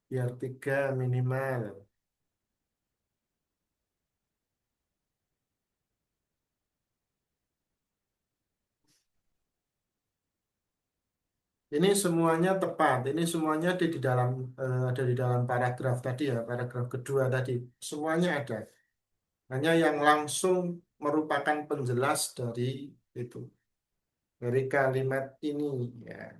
Biar tiga minimal. Ini semuanya tepat. Ini semuanya ada di dalam paragraf tadi ya, paragraf kedua tadi. Semuanya ada. Hanya yang langsung merupakan penjelas itu, dari kalimat ini ya.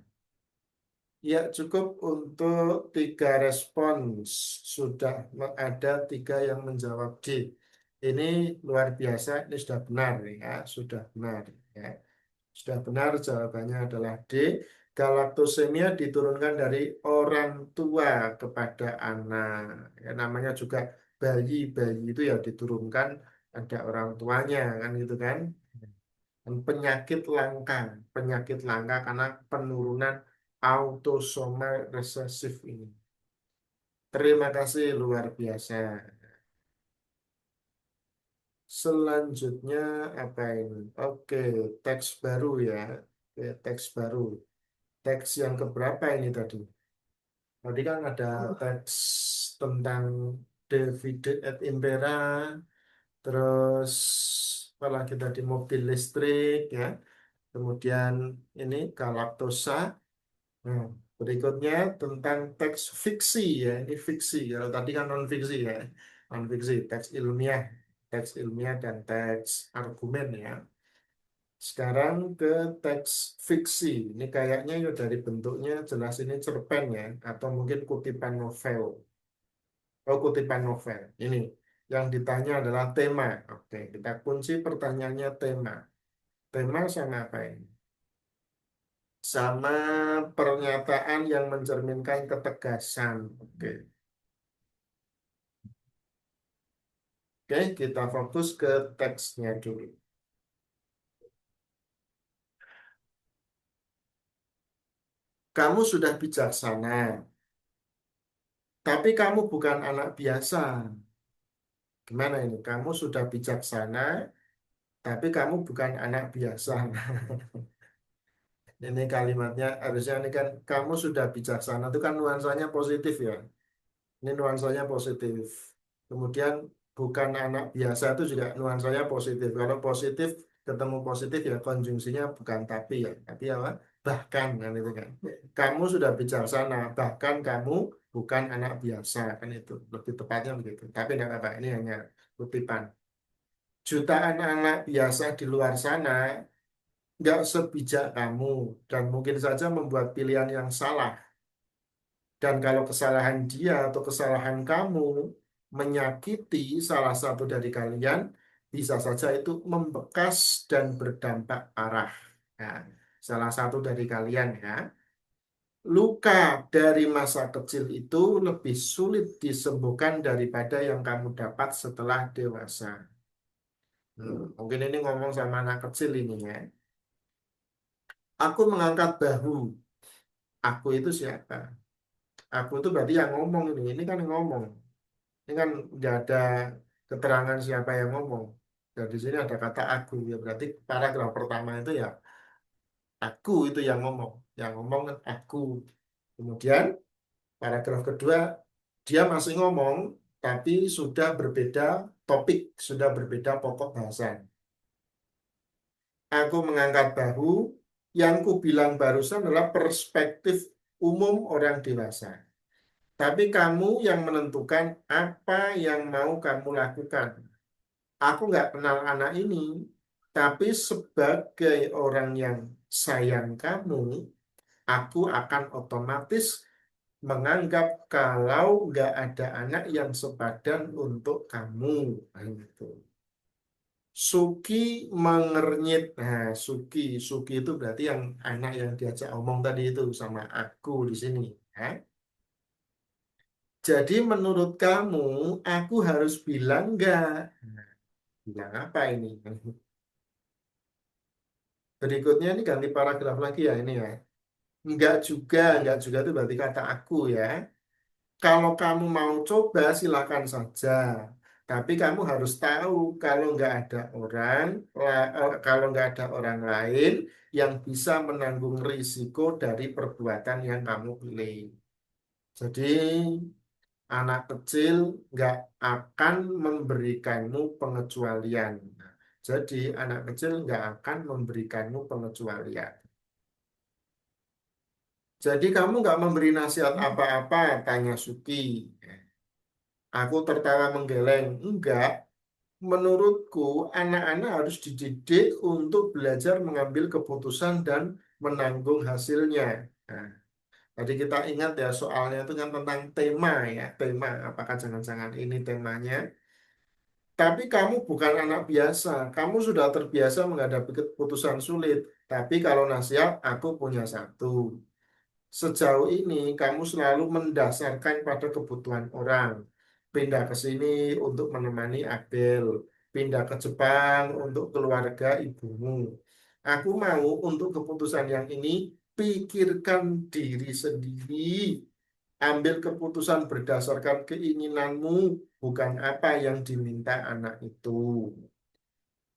Ya, cukup untuk tiga respons. Sudah ada tiga yang menjawab D. Ini luar biasa, ini sudah benar ya, sudah benar ya. Sudah benar, jawabannya adalah D. Galaktosemia diturunkan dari orang tua kepada anak. Ya, namanya juga bayi. Bayi itu ya diturunkan ada orang tuanya kan gitu kan. Dan penyakit langka karena penurunan autosomal resesif ini. Terima kasih luar biasa. Selanjutnya apa ini? Oke, teks baru ya. Oke, teks baru. Teks yang keberapa ini tadi? Tadi kan ada teks tentang Davide et Impera, terus apalagi tadi mobil listrik ya. Kemudian ini galaktosa. Nah, berikutnya tentang teks fiksi ya. Ini fiksi. Kalau tadi kan non fiksi ya. Non fiksi, teks ilmiah dan teks argumen ya. Sekarang ke teks fiksi. Ini kayaknya ya dari bentuknya jelas ini cerpen ya, atau mungkin kutipan novel. Oh, kutipan novel. Ini yang ditanya adalah tema. Oke, kita kunci pertanyaannya tema. Tema sama apa ini? Sama pernyataan yang mencerminkan ketegasan. Oke. Oke, kita fokus ke teksnya dulu. Kamu sudah bijaksana, tapi kamu bukan anak biasa. Gimana ini? Kamu sudah bijaksana, tapi kamu bukan anak biasa. Ini kalimatnya harusnya ini kan kamu sudah bijaksana itu kan nuansanya positif ya. Ini nuansanya positif. Kemudian bukan anak biasa itu juga nuansanya positif. Kalau positif ketemu positif ya konjungsinya bukan tapi ya. Tapi apa? Bahkan kan itu kan. Kamu sudah bijaksana, bahkan kamu bukan anak biasa kan itu. Lebih tepatnya begitu. Tapi tidak apa-apa, ini hanya kutipan. Jutaan anak biasa di luar sana nggak sebijak kamu dan mungkin saja membuat pilihan yang salah. Dan kalau kesalahan dia atau kesalahan kamu menyakiti salah satu dari kalian, bisa saja itu membekas dan berdampak parah. Nah, salah satu dari kalian ya, luka dari masa kecil itu lebih sulit disembuhkan daripada yang kamu dapat setelah dewasa. Mungkin ini ngomong sama anak kecil ini ya. Aku mengangkat bahu. Aku itu siapa? Aku itu berarti yang ngomong ini. Ini kan yang ngomong. Ini kan nggak ada keterangan siapa yang ngomong. Dan di sini ada kata aku. Ya berarti paragraf pertama itu ya aku itu yang ngomong. Yang ngomong kan aku. Kemudian paragraf kedua dia masih ngomong tapi sudah berbeda topik, sudah berbeda pokok bahasan. Aku mengangkat bahu. Yang ku bilang barusan adalah perspektif umum orang dewasa. Tapi kamu yang menentukan apa yang mau kamu lakukan. Aku nggak kenal anak ini, tapi sebagai orang yang sayang kamu, aku akan otomatis menganggap kalau nggak ada anak yang sepadan untuk kamu. Nah, gitu. Suki mengernyit. Nah, Suki itu berarti yang anak yang diajak omong tadi itu sama aku di sini. Ya. Jadi menurut kamu, aku harus bilang nggak? Nah, bilang apa ini? Berikutnya ini ganti paragraf lagi ya ini ya. Enggak juga itu berarti kata aku ya. Kalau kamu mau coba silakan saja. Tapi kamu harus tahu kalau nggak ada orang, kalau nggak ada orang lain yang bisa menanggung risiko dari perbuatan yang kamu pilih. Jadi anak kecil nggak akan memberikanmu pengecualian. Jadi anak kecil nggak akan memberikanmu pengecualian. Jadi kamu nggak memberi nasihat apa-apa, tanya Suki. Aku tertawa menggeleng. Enggak, menurutku anak-anak harus dididik untuk belajar mengambil keputusan dan menanggung hasilnya. Nah, tadi kita ingat ya soalnya itu kan tentang tema ya, tema. Apakah jangan-jangan ini temanya? Tapi kamu bukan anak biasa. Kamu sudah terbiasa menghadapi keputusan sulit. Tapi kalau nasihat, aku punya satu. Sejauh ini kamu selalu mendasarkan pada kebutuhan orang. Pindah ke sini untuk menemani Abel. Pindah ke Jepang untuk keluarga ibumu. Aku mau untuk keputusan yang ini, pikirkan diri sendiri. Ambil keputusan berdasarkan keinginanmu, bukan apa yang diminta anak itu.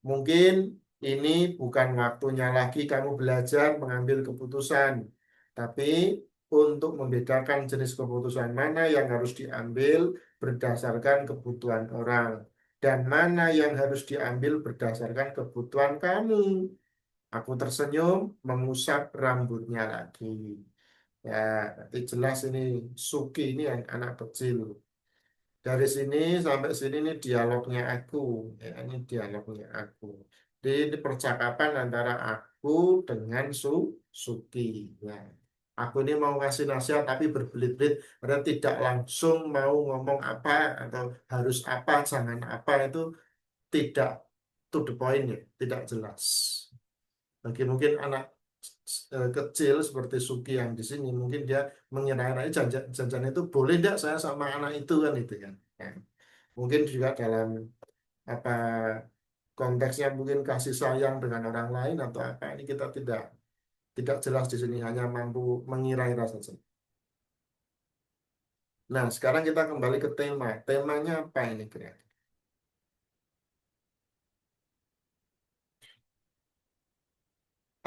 Mungkin ini bukan waktunya lagi kamu belajar mengambil keputusan, tapi untuk membedakan jenis keputusan mana yang harus diambil berdasarkan kebutuhan orang dan mana yang harus diambil berdasarkan kebutuhan kamu. Aku tersenyum, mengusap rambutnya lagi. Ya, nanti jelas ini Suki ini yang anak kecil. Dari sini sampai sini ini dialognya aku, ya, ini dialognya aku. Ini percakapan antara aku dengan Suki. Ya. Aku ini mau kasih nasihat tapi berbelit-belit, karena tidak langsung mau ngomong apa atau harus apa, jangan apa itu tidak to the point ya, tidak jelas. Bagi mungkin anak kecil seperti Suki yang di sini, mungkin dia mengira jajan itu boleh tidak saya sama anak itu kan itu kan. Ya. Mungkin juga dalam Apa konteksnya mungkin kasih sayang dengan orang lain atau apa? Ini kita tidak jelas di sini, hanya mampu mengira-ira saja. Nah, sekarang kita kembali ke tema. Temanya apa ini kira-kira?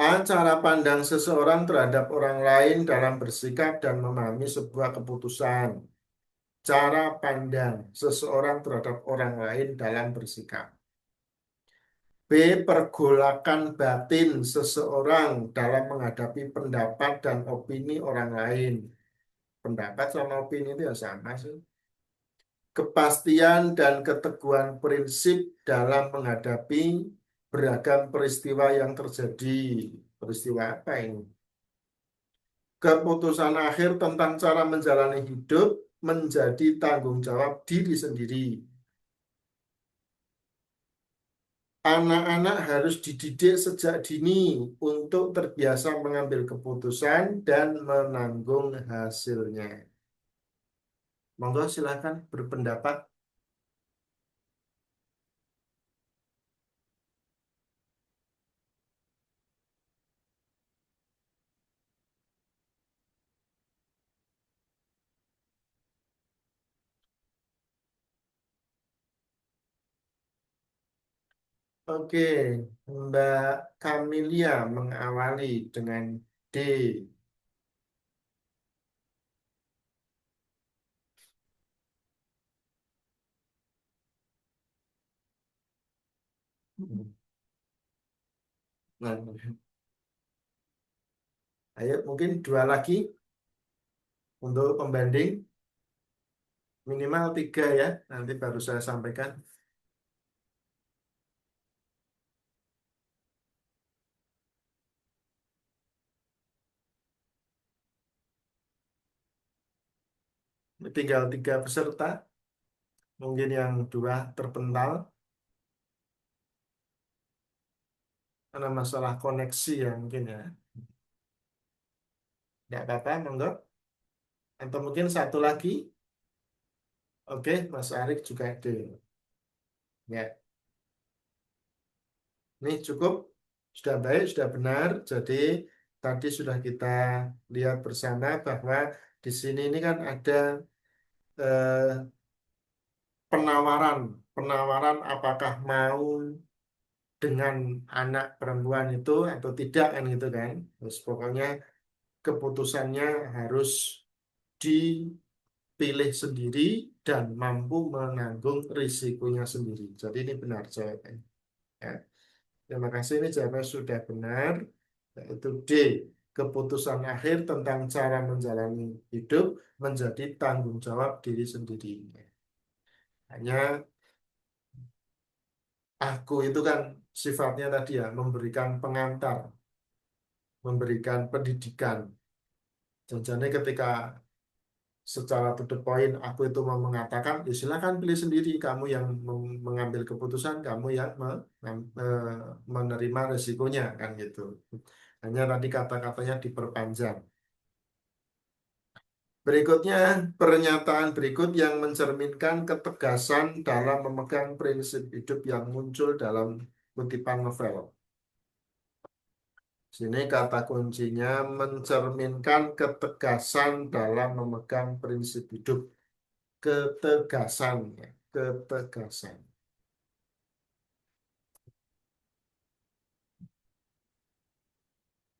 Cara pandang seseorang terhadap orang lain dalam bersikap dan memahami sebuah keputusan. Cara pandang seseorang terhadap orang lain dalam bersikap. B. Pergolakan batin seseorang dalam menghadapi pendapat dan opini orang lain. Pendapat sama opini itu ya sama sih. Kepastian dan keteguhan prinsip dalam menghadapi beragam peristiwa yang terjadi. Peristiwa apa ini? Keputusan akhir tentang cara menjalani hidup menjadi tanggung jawab diri sendiri. Anak-anak harus dididik sejak dini untuk terbiasa mengambil keputusan dan menanggung hasilnya. Monggo silakan berpendapat. 'Oke, Mbak Kamilia mengawali dengan D. Nah, ayo mungkin dua lagi untuk pembanding, minimal tiga ya. Nanti baru saya sampaikan. Tinggal tiga peserta, mungkin yang dua terpental karena masalah koneksi ya mungkin ya. Tidak apa-apa, monggo. Atau mungkin satu lagi. Oke, Mas Arik juga D. Ya, ini cukup. Sudah baik, sudah benar. Jadi tadi sudah kita lihat bersama bahwa di sini ini kan ada eh, penawaran, penawaran apakah mau dengan anak perempuan itu atau tidak kan gitu kan. Terus pokoknya keputusannya harus dipilih sendiri dan mampu menanggung risikonya sendiri. Jadi ini benar jawabannya. Ya. Terima kasih, ini jawabannya sudah benar. Yaitu D. Keputusan akhir tentang cara menjalani hidup menjadi tanggung jawab diri sendiri. Hanya aku itu kan sifatnya tadi ya, memberikan pengantar, memberikan pendidikan. Jadi ketika secara to the point aku itu mau mengatakan, ya silakan pilih sendiri, kamu yang mengambil keputusan, kamu yang menerima resikonya kan gitu. Hanya tadi kata-katanya diperpanjang. Berikutnya, pernyataan berikut yang mencerminkan ketegasan dalam memegang prinsip hidup yang muncul dalam kutipan novel. Sini kata kuncinya mencerminkan ketegasan dalam memegang prinsip hidup. Ketegasan, ya, ketegasan.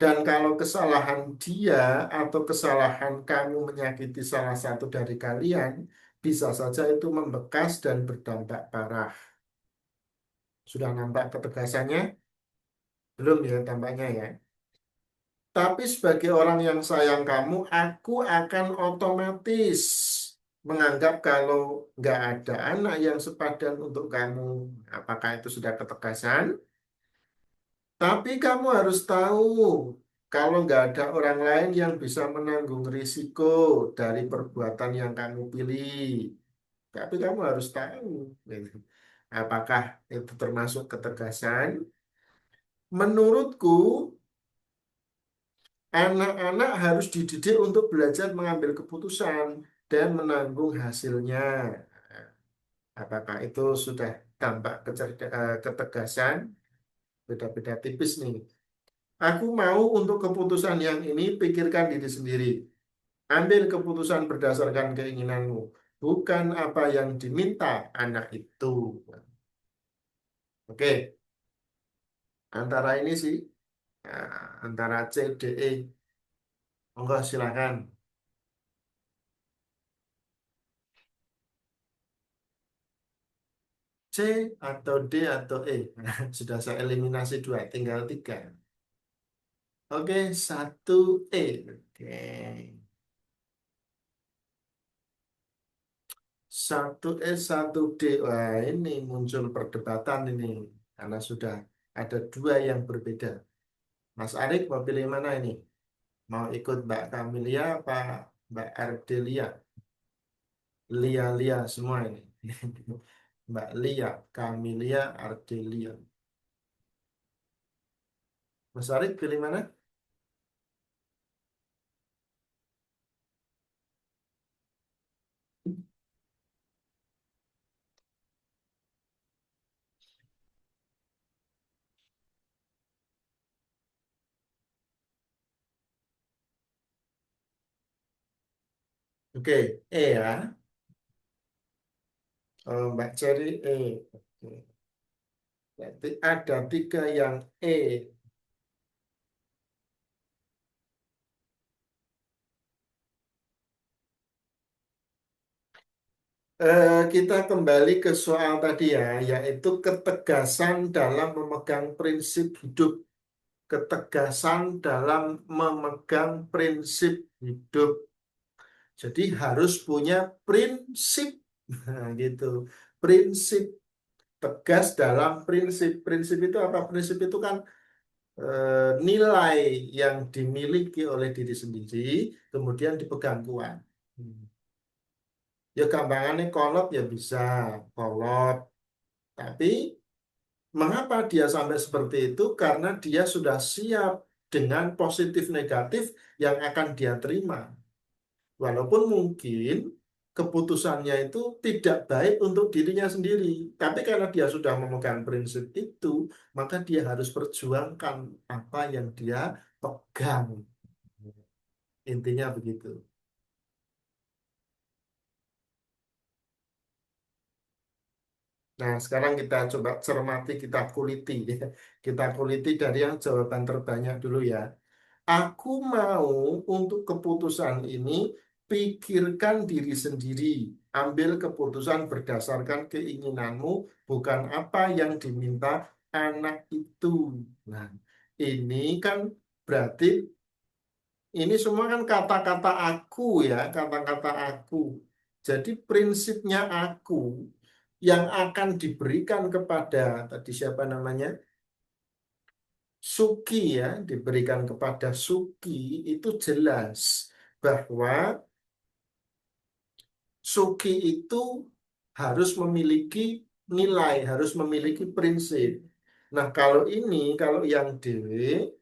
Dan kalau kesalahan dia atau kesalahan kamu menyakiti salah satu dari kalian, bisa saja itu membekas dan berdampak parah. Sudah nampak ketegasannya? Belum ya tampaknya ya. Tapi sebagai orang yang sayang kamu, aku akan otomatis menganggap kalau nggak ada anak yang sepadan untuk kamu. Apakah itu sudah ketegasan? Tapi kamu harus tahu, kalau nggak ada orang lain yang bisa menanggung risiko dari perbuatan yang kamu pilih. Tapi kamu harus tahu, gitu. Apakah itu termasuk ketegasan? Menurutku, anak-anak harus dididik untuk belajar mengambil keputusan dan menanggung hasilnya. Apakah itu sudah tampak ketegasan, beda-beda tipis nih. Aku mau untuk keputusan yang ini pikirkan diri sendiri. Ambil keputusan berdasarkan keinginanmu, bukan apa yang diminta anak itu. Oke, antara ini sih, antara C, D, E. Monggo silakan. C atau D atau E. Sudah saya eliminasi dua, tinggal tiga. Oke, satu E. Oke, satu E, satu D. Wah, ini muncul perdebatan ini. Karena sudah ada dua yang berbeda. Mas Arik mau pilih mana ini? Mau ikut Mbak Kamilia apa Mbak Ardelia? Lia-lia semua ini. Mbak Lia, Kamilia, Ardelia. Mas Arik pilih mana? Oke, E ya. Oh, Mbak Cherry E. Oke. Berarti ada tiga yang E. Kita kembali ke soal tadi ya, yaitu ketegasan dalam memegang prinsip hidup. Ketegasan dalam memegang prinsip hidup. Jadi harus punya prinsip. Nah, gitu. Prinsip tegas dalam prinsip. Prinsip itu apa? Prinsip itu kan nilai yang dimiliki oleh diri sendiri, kemudian dipegang kuat. Hmm. Ya gampangannya kolot ya bisa kolot, tapi mengapa dia sampai seperti itu? Karena dia sudah siap dengan positif negatif yang akan dia terima. Walaupun mungkin keputusannya itu tidak baik untuk dirinya sendiri, tapi karena dia sudah memegang prinsip itu, maka dia harus perjuangkan apa yang dia pegang. Intinya begitu. Nah, sekarang kita coba cermati, kita kuliti. Kita kuliti dari yang jawaban terbanyak dulu ya. Aku mau untuk keputusan ini pikirkan diri sendiri. Ambil keputusan berdasarkan keinginanmu, bukan apa yang diminta anak itu. Nah, ini kan berarti ini semua kan kata-kata aku ya, kata-kata aku. Jadi prinsipnya aku yang akan diberikan kepada tadi siapa namanya? Suki ya, diberikan kepada Suki itu jelas bahwa Suki itu harus memiliki nilai, harus memiliki prinsip. Nah, kalau yang dewe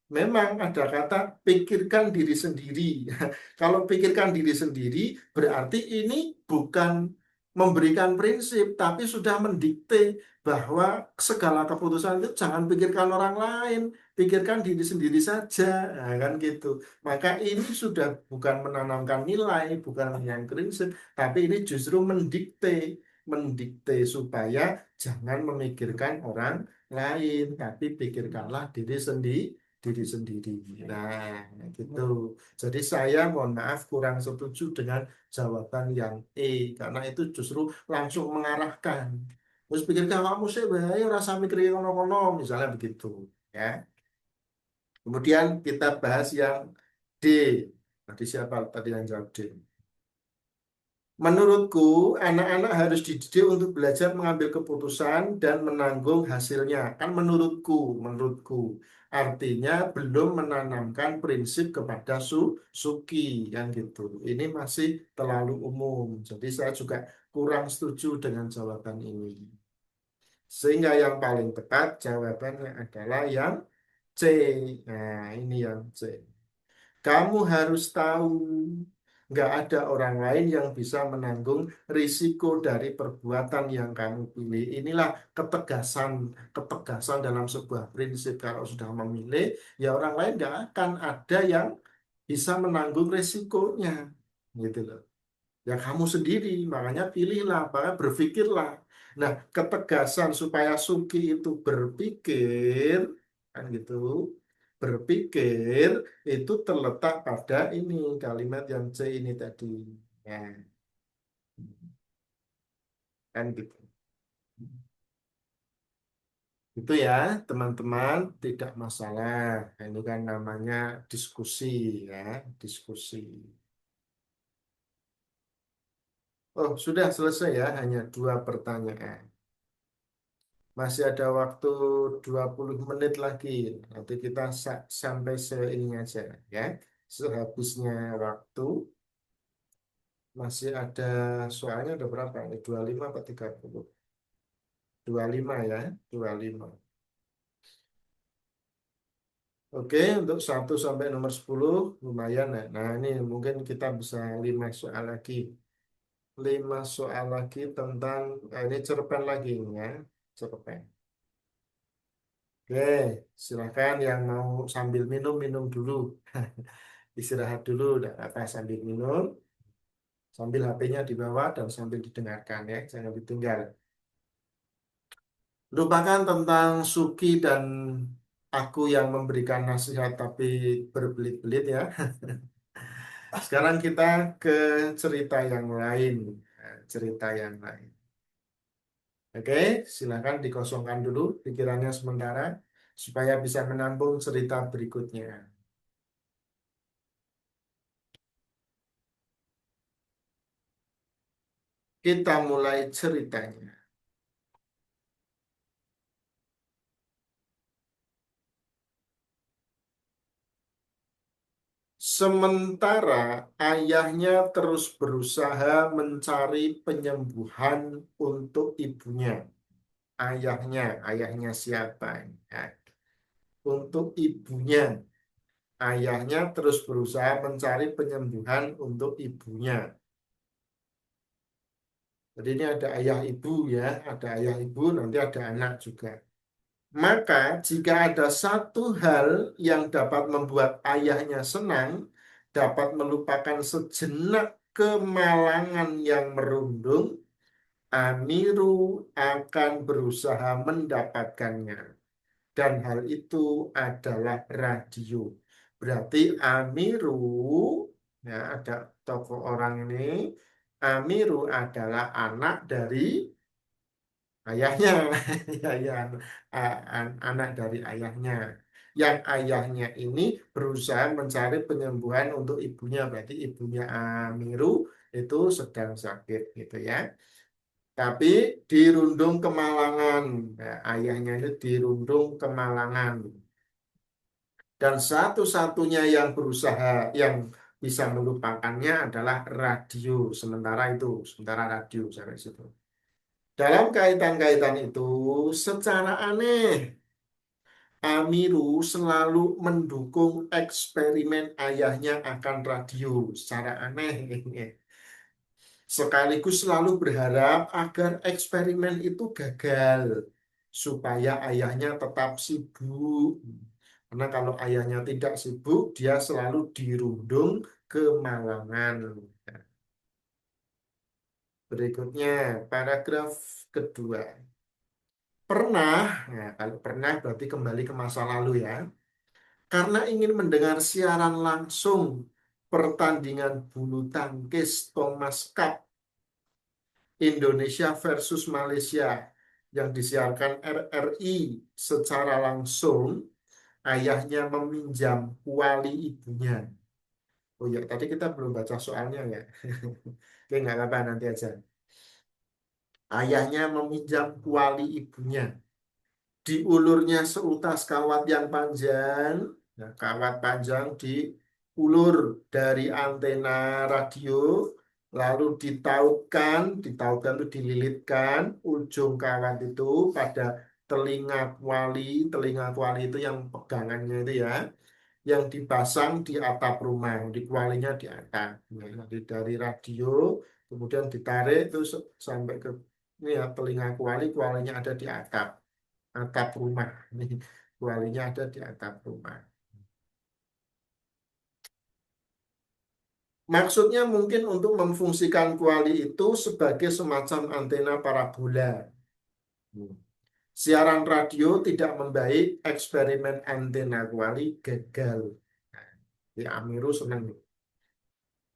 memang ada kata pikirkan diri sendiri. Kalau pikirkan diri sendiri, berarti ini bukan memberikan prinsip, tapi sudah mendikte bahwa segala keputusan itu jangan pikirkan orang lain, pikirkan diri sendiri saja. Nah, kan gitu. Maka ini sudah bukan menanamkan nilai, bukan menanamkan prinsip, tapi ini justru mendikte supaya jangan memikirkan orang lain, tapi pikirkanlah diri sendiri. Nah, gitu. Jadi saya mohon maaf kurang setuju dengan jawaban yang E karena itu justru langsung mengarahkan. Terus pikirkan kamu sih, bahaya rasa mikir kono-kono misalnya begitu, ya. Kemudian kita bahas yang D. Tadi siapa tadi yang jawab D? Menurutku, anak-anak harus dididik untuk belajar mengambil keputusan dan menanggung hasilnya. Kan menurutku. Artinya belum menanamkan prinsip kepada Suki, yang gitu. Ini masih terlalu umum. Jadi saya juga kurang setuju dengan jawaban ini. Sehingga yang paling tepat jawabannya adalah yang C. Nah, ini yang C. Kamu harus tahu Nggak ada orang lain yang bisa menanggung risiko dari perbuatan yang kamu pilih. Inilah ketegasan, ketegasan dalam sebuah prinsip. Kalau sudah memilih, ya orang lain nggak akan ada yang bisa menanggung risikonya. Gitu loh. Ya kamu sendiri, makanya pilihlah, makanya berpikirlah. Nah, ketegasan supaya Suki itu berpikir, kan gitu, berpikir itu terletak pada ini kalimat yang C ini tadi. Ya, kan gitu. Itu ya, teman-teman, tidak masalah. Ini kan namanya diskusi ya, diskusi. Oh, sudah selesai ya, hanya dua pertanyaan. Masih ada waktu 20 menit lagi. Nanti kita sampai seini aja ya. Sehabisnya waktu masih ada soalnya ada berapa ini? 25 atau 30? 25 ya, 25. Oke, untuk satu sampai nomor 10 lumayan ya. Nah, ini mungkin kita bisa 5 soal lagi. 5 soal lagi tentang ini cerpen lagi ini ya. Cerpen. Oke, silakan yang mau sambil minum minum dulu. Istirahat dulu, udah apa sambil minum, sambil HP-nya dibawa dan sambil didengarkan ya, jangan ditinggal. Lupakan tentang Suki dan aku yang memberikan nasihat tapi berbelit-belit ya. Sekarang kita ke cerita yang lain, cerita yang lain. Oke, silakan dikosongkan dulu pikirannya sementara supaya bisa menampung cerita berikutnya. Kita mulai ceritanya. Sementara ayahnya terus berusaha mencari penyembuhan untuk ibunya. Ayahnya siapa? Ya, untuk ibunya. Ayahnya terus berusaha mencari penyembuhan untuk ibunya. Jadi ini ada ayah ibu ya, ada ayah ibu, nanti ada anak juga. Maka jika ada satu hal yang dapat membuat ayahnya senang, dapat melupakan sejenak kemalangan yang merundung, Amiru akan berusaha mendapatkannya. Dan hal itu adalah radio. Berarti Amiru, ya ada tokoh orang ini, Amiru adalah anak dari ayahnya, ya, anak dari ayahnya. Yang ayahnya ini berusaha mencari penyembuhan untuk ibunya, berarti ibunya Amiru itu sedang sakit, gitu ya. Tapi dirundung kemalangan, ya, ayahnya itu dirundung kemalangan. Dan satu-satunya yang berusaha, yang bisa melupakannya adalah radio. Sementara radio sampai situ. Dalam kaitan-kaitan itu, secara aneh, Amiru selalu mendukung eksperimen ayahnya akan radio. Secara aneh. Sekaligus selalu berharap agar eksperimen itu gagal. Supaya ayahnya tetap sibuk. Karena kalau ayahnya tidak sibuk, dia selalu dirundung kemalangan. Berikutnya, paragraf kedua. Pernah, nah kalau pernah berarti kembali ke masa lalu ya. Karena ingin mendengar siaran langsung pertandingan bulu tangkis Thomas Cup Indonesia versus Malaysia yang disiarkan RRI secara langsung, ayahnya meminjam kuali ibunya. Oh ya, tadi kita belum baca soalnya ya. Oke, nggak apa-apa, nanti aja. Ayahnya meminjam kuali ibunya. Diulurnya seutas kawat yang panjang, nah, kawat panjang diulur dari antena radio, lalu ditautkan itu dililitkan ujung kawat itu pada telinga kuali itu yang pegangannya itu ya, yang dipasang di atap rumah, di kualinya di atap. Ya, jadi dari radio, kemudian ditarik terus sampai ke ini ya, telinga kuali, kualinya ada di atap, atap rumah. Ini kualinya ada di atap rumah. Maksudnya mungkin untuk memfungsikan kuali itu sebagai semacam antena parabola. Hmm. Siaran radio tidak membaik, eksperimen antena kuali gagal. Nah, di Amiru senang.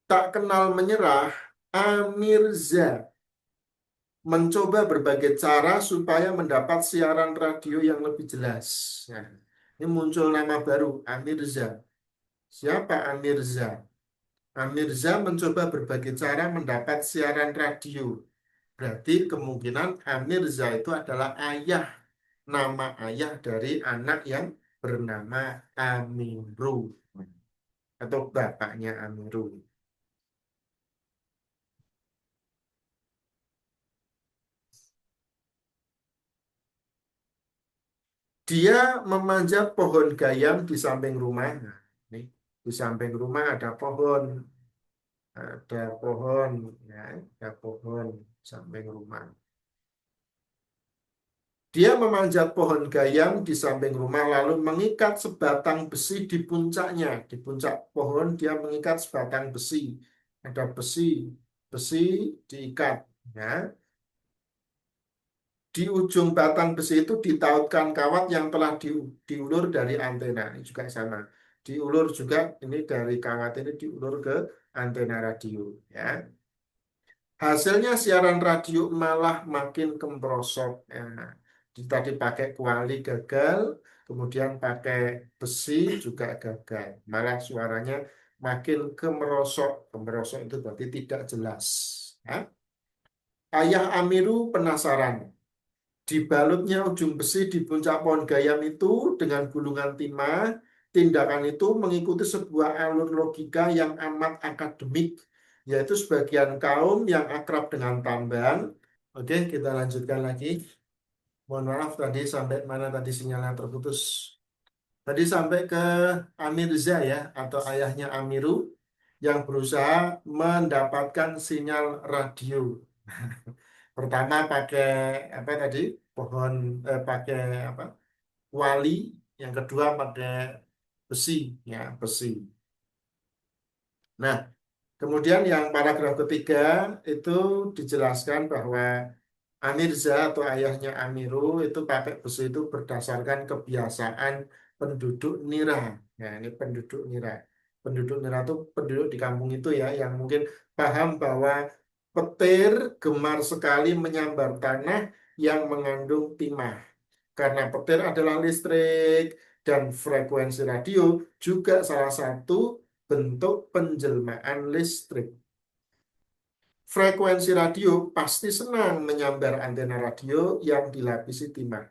Tak kenal menyerah, Amirza mencoba berbagai cara supaya mendapat siaran radio yang lebih jelas. Nah, ini muncul nama baru, Amirza. Siapa Amirza? Amirza mencoba berbagai cara mendapat siaran radio. Berarti kemungkinan Amirza itu adalah ayah, nama ayah dari anak yang bernama Amiru atau bapaknya Amiru. Dia memanjat pohon gayam di samping rumah. Nah, ini di samping rumah ada pohon, ya, ada pohon di samping rumah. Dia memanjat pohon gayam di samping rumah lalu mengikat sebatang besi di puncaknya. Di puncak pohon dia mengikat sebatang besi. Ada besi, besi diikat. Ya. Di ujung batang besi itu ditautkan kawat yang telah diulur dari antena. Ini juga sama. Diulur juga ini dari kawat ini diulur ke antena radio. Ya. Hasilnya siaran radio malah makin kemprosot. Ya. Tadi pakai kuali gagal, kemudian pakai besi juga gagal. Malah suaranya makin kemerosot. Kemerosot itu berarti tidak jelas. Ya. Ayah Amiru penasaran. Dibalutnya ujung besi di puncak pohon gayam itu dengan gulungan timah, tindakan itu mengikuti sebuah alur logika yang amat akademik, yaitu sebagian kaum yang akrab dengan tambang. Oke, kita lanjutkan lagi. Mohon maaf tadi sampai mana tadi sinyalnya terputus. Tadi sampai ke Amirza ya, atau ayahnya Amiru yang berusaha mendapatkan sinyal radio. Pertama pakai apa tadi? Pohon pakai apa? Wali, yang kedua pakai besi, ya besi. Nah, kemudian yang paragraf ketiga itu dijelaskan bahwa Amirza atau ayahnya Amiru itu pakai besi itu berdasarkan kebiasaan penduduk Nira. Nah, ini penduduk Nira. Penduduk Nira itu penduduk di kampung itu ya, yang mungkin paham bahwa petir gemar sekali menyambar tanah yang mengandung timah. Karena petir adalah listrik dan frekuensi radio juga salah satu bentuk penjelmaan listrik. Frekuensi radio pasti senang menyambar antena radio yang dilapisi timah.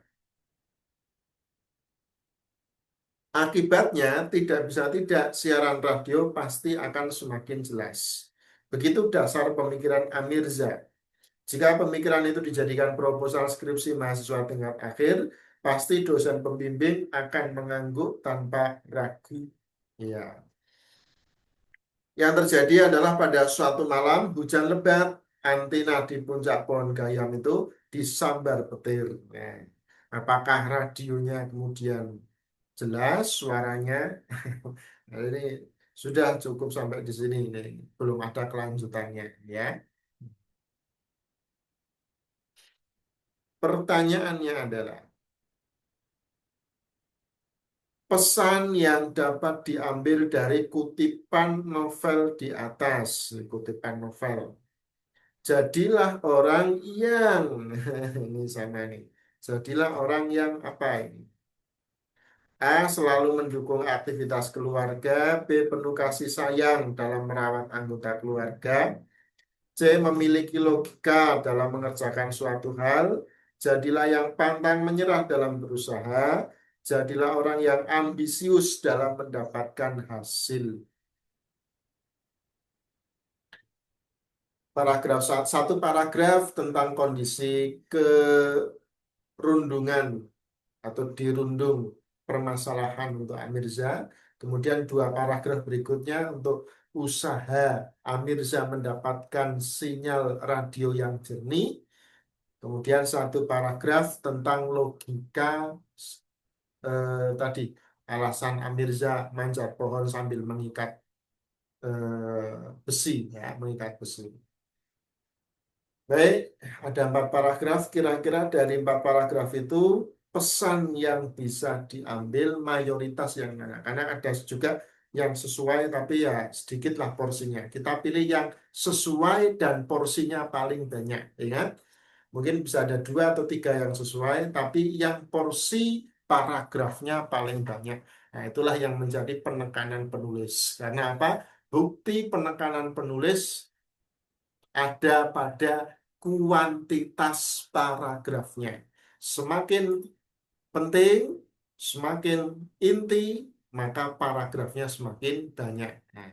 Akibatnya, tidak bisa tidak, siaran radio pasti akan semakin jelas. Begitu dasar pemikiran Amirza. Jika pemikiran itu dijadikan proposal skripsi mahasiswa tingkat akhir, pasti dosen pembimbing akan mengangguk tanpa ragu. Ya. Yang terjadi adalah pada suatu malam hujan lebat, antena di puncak pohon gayam itu disambar petir. Nah, apakah radionya kemudian jelas suaranya? Nah, ini sudah cukup sampai di sini. Ini belum ada kelanjutannya, ya. Pertanyaannya adalah pesan yang dapat diambil dari kutipan novel di atas, kutipan novel. Jadilah orang yang ini sama nih. Jadilah orang yang apa ini? A. Selalu mendukung aktivitas keluarga. B. Penuh kasih sayang dalam merawat anggota keluarga. C. Memiliki logika dalam mengerjakan suatu hal. Jadilah yang pantang menyerah dalam berusaha. Jadilah orang yang ambisius dalam mendapatkan hasil. Paragraf satu paragraf tentang kondisi kerundungan atau dirundung permasalahan untuk Amirza. Kemudian dua paragraf berikutnya untuk usaha Amirza mendapatkan sinyal radio yang jernih. Kemudian satu paragraf tentang logika tadi alasan Amirza manjat pohon sambil mengikat besi, ya, mengikat besi. Baik, ada empat paragraf. Kira-kira dari empat paragraf itu pesan yang bisa diambil mayoritas yang mana? Karena ada juga yang sesuai tapi ya sedikitlah porsinya. Kita pilih yang sesuai dan porsinya paling banyak. Ingat, mungkin bisa ada dua atau tiga yang sesuai, tapi yang porsi paragrafnya paling banyak. Nah, itulah yang menjadi penekanan penulis. Karena apa? Bukti penekanan penulis ada pada kuantitas paragrafnya. Semakin penting, semakin inti, maka paragrafnya semakin banyak. Nah,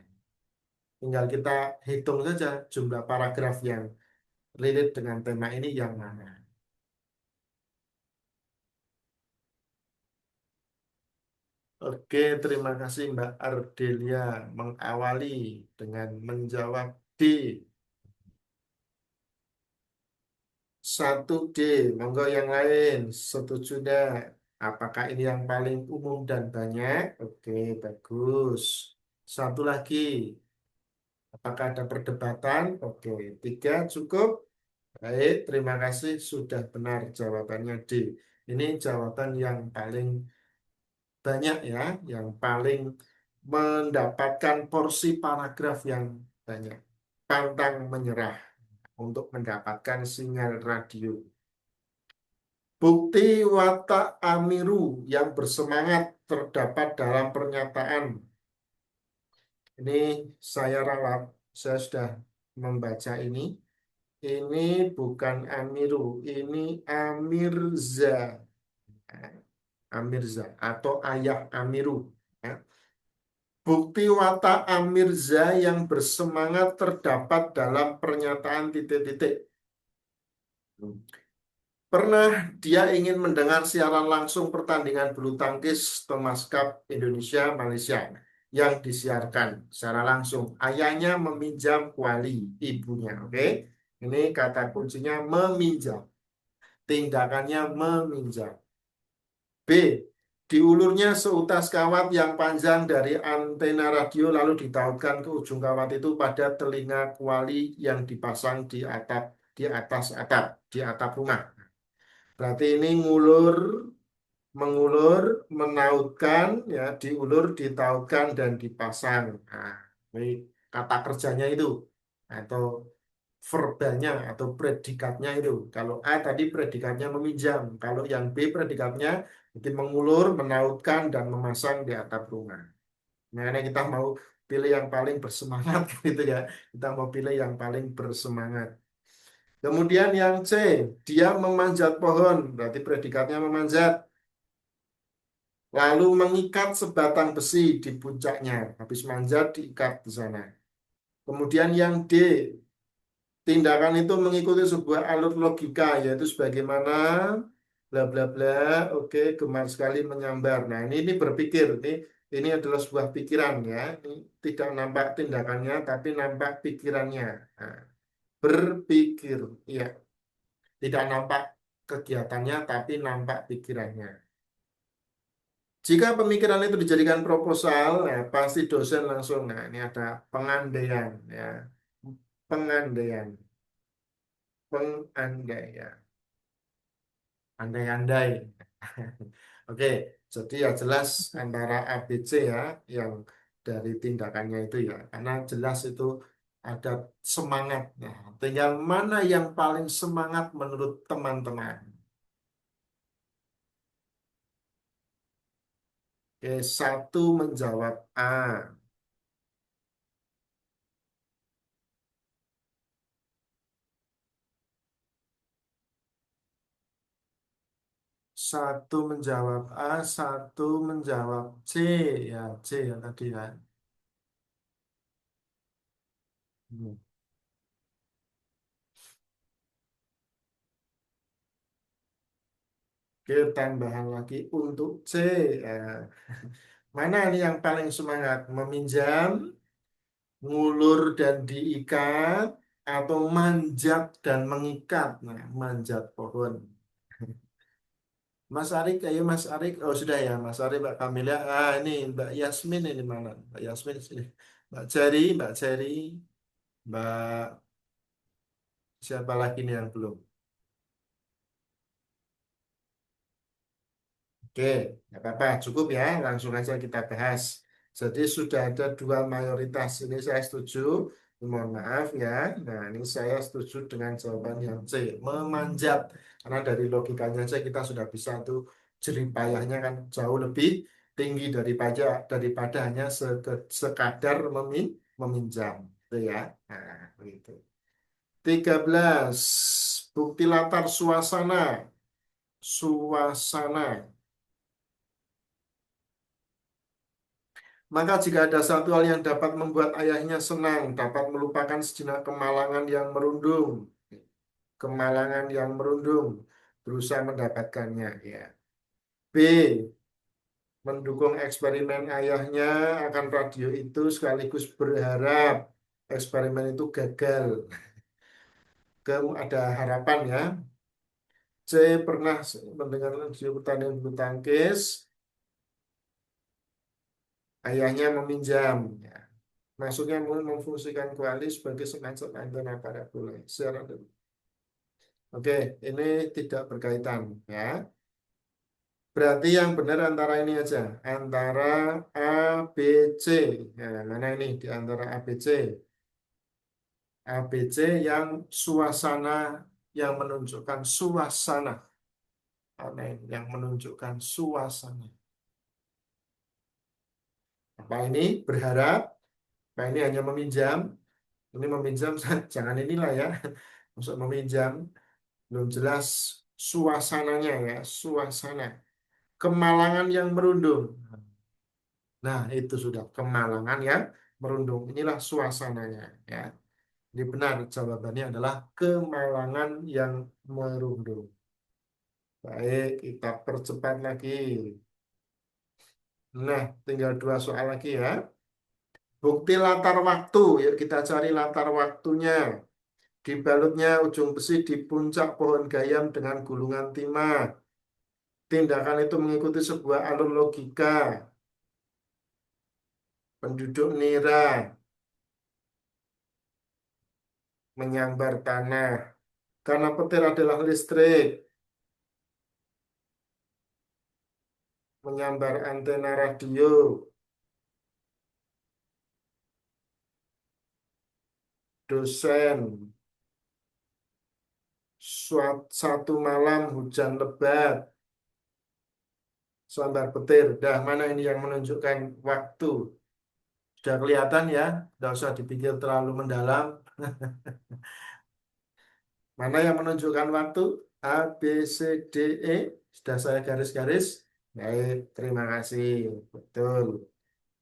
tinggal kita hitung saja jumlah paragraf yang relate dengan tema ini yang mana. Oke, terima kasih Mbak Ardelia mengawali dengan menjawab D. 1D, monggo yang lain. Setuju enggak? Apakah ini yang paling umum dan banyak? Oke, bagus. Satu lagi, apakah ada perdebatan? Oke, tiga cukup. Baik, terima kasih sudah benar jawabannya D. Ini jawaban yang paling banyak ya, yang paling mendapatkan porsi paragraf yang banyak. Pantang menyerah untuk mendapatkan sinyal radio. Bukti watak Amiru yang bersemangat terdapat dalam pernyataan. Ini saya ralat, saya sudah membaca ini. Ini bukan Amiru, ini Amirza. Amirza atau ayah Amiru. Ya. Bukti watak Amirza yang bersemangat terdapat dalam pernyataan titik-titik. Pernah dia ingin mendengar siaran langsung pertandingan bulu tangkis Thomas Cup Indonesia Malaysia yang disiarkan secara langsung. Ayahnya meminjam kuali ibunya, oke? Ini kata kuncinya meminjam. Tindakannya meminjam. B. Diulurnya seutas kawat yang panjang dari antena radio lalu ditautkan ke ujung kawat itu pada telinga kuali yang dipasang di atas atap, di atap rumah. Berarti ini ngulur, mengulur, menautkan, ya, diulur, ditautkan, dan dipasang. Nah, ini kata kerjanya itu, atau verbanya, atau predikatnya itu. Kalau A tadi predikatnya meminjam, kalau yang B predikatnya itu mengulur, menautkan, dan memasang di atap rumah. Nah, kita mau pilih yang paling bersemangat, gitu ya. Kita mau pilih yang paling bersemangat. Kemudian yang C, dia memanjat pohon, berarti predikatnya memanjat, lalu mengikat sebatang besi di puncaknya, habis manjat diikat di sana. Kemudian yang D, tindakan itu mengikuti sebuah alur logika, yaitu sebagaimana bla bla bla, oke, gemar sekali menyambar. Nah, ini berpikir, ini adalah sebuah pikiran ya, ini tidak nampak tindakannya, tapi nampak pikirannya. Nah, berpikir, ya. Tidak nampak kegiatannya, tapi nampak pikirannya. Jika pemikiran itu dijadikan proposal, ya, pasti dosen langsung, nah ini ada pengandaian, ya, pengandaian, pengandaian, andai-andai. Oke, jadi ya jelas antara A, B, C ya, yang dari tindakannya itu ya, karena jelas itu ada semangat. Nah, tinggal mana yang paling semangat menurut teman-teman. Oke, satu menjawab A. Satu menjawab A, satu menjawab C. Ya, C ya tadi kan. Hmm. Oke, tambahan lagi untuk C. Ya. Mana ini yang paling semangat? Meminjam, ngulur dan diikat, atau manjat dan mengikat? Nah, manjat pohon. Mas Arik, ayo Mas Arik. Oh sudah ya, Mas Arik, Mbak Kamilia. Ah ini Mbak Yasmin ini mana? Mbak Yasmin sini. Mbak Cherry, Mbak siapa lagi nih yang belum? Oke, nggak apa-apa, cukup ya. Langsung aja kita bahas. Jadi sudah ada dua mayoritas. Ini saya setuju. Mohon maaf ya. Nah, ini saya setuju dengan jawaban yang C, memanjat. Karena dari logikanya saja kita sudah bisa tuh jerih payahnya kan jauh lebih tinggi daripada hanya sekadar meminjam. Itu ya. Nah, begitu. 13. Bukti latar suasana. Suasana. Maka jika ada satu hal yang dapat membuat ayahnya senang, dapat melupakan sejenak kemalangan yang merundung, kemalangan yang merundung, berusaha mendapatkannya. Ya. B. Mendukung eksperimen ayahnya akan radio itu sekaligus berharap eksperimen itu gagal. Ada harapan ya. C. Pernah mendengar radio pertandingan bulu tangkis, ayahnya meminjam. Ya. Maksudnya memfungsikan kuali sebagai semacam antena parabola. Secara Oke, ini tidak berkaitan ya. Berarti yang benar antara ini aja, antara A, B, C. Nah, mana ini di antara A, B, C? A, B, C yang suasana yang menunjukkan suasana. Mana ini yang menunjukkan suasana? Apa ini berharap? Apa ini hanya meminjam? Ini meminjam, jangan inilah ya. Untuk meminjam belum jelas suasananya ya, suasana. Kemalangan yang merundung. Nah, itu sudah kemalangan yang merundung. Inilah suasananya ya. Ini benar jawabannya adalah kemalangan yang merundung. Baik, kita percepat lagi. Nah, tinggal dua soal lagi ya. Bukti latar waktu. Yuk kita cari latar waktunya. Dibalutnya ujung besi di puncak pohon gayam dengan gulungan timah. Tindakan itu mengikuti sebuah alur logika. Penduduk nira menyambar tanah. Karena petir adalah listrik, menyambar antena radio, dosen, satu malam hujan lebat, sambar petir. Dah mana ini yang menunjukkan waktu? Sudah kelihatan ya, tidak usah dipikir terlalu mendalam. Mana yang menunjukkan waktu? A, B, C, D, E. Sudah saya garis-garis. Baik, terima kasih. Betul.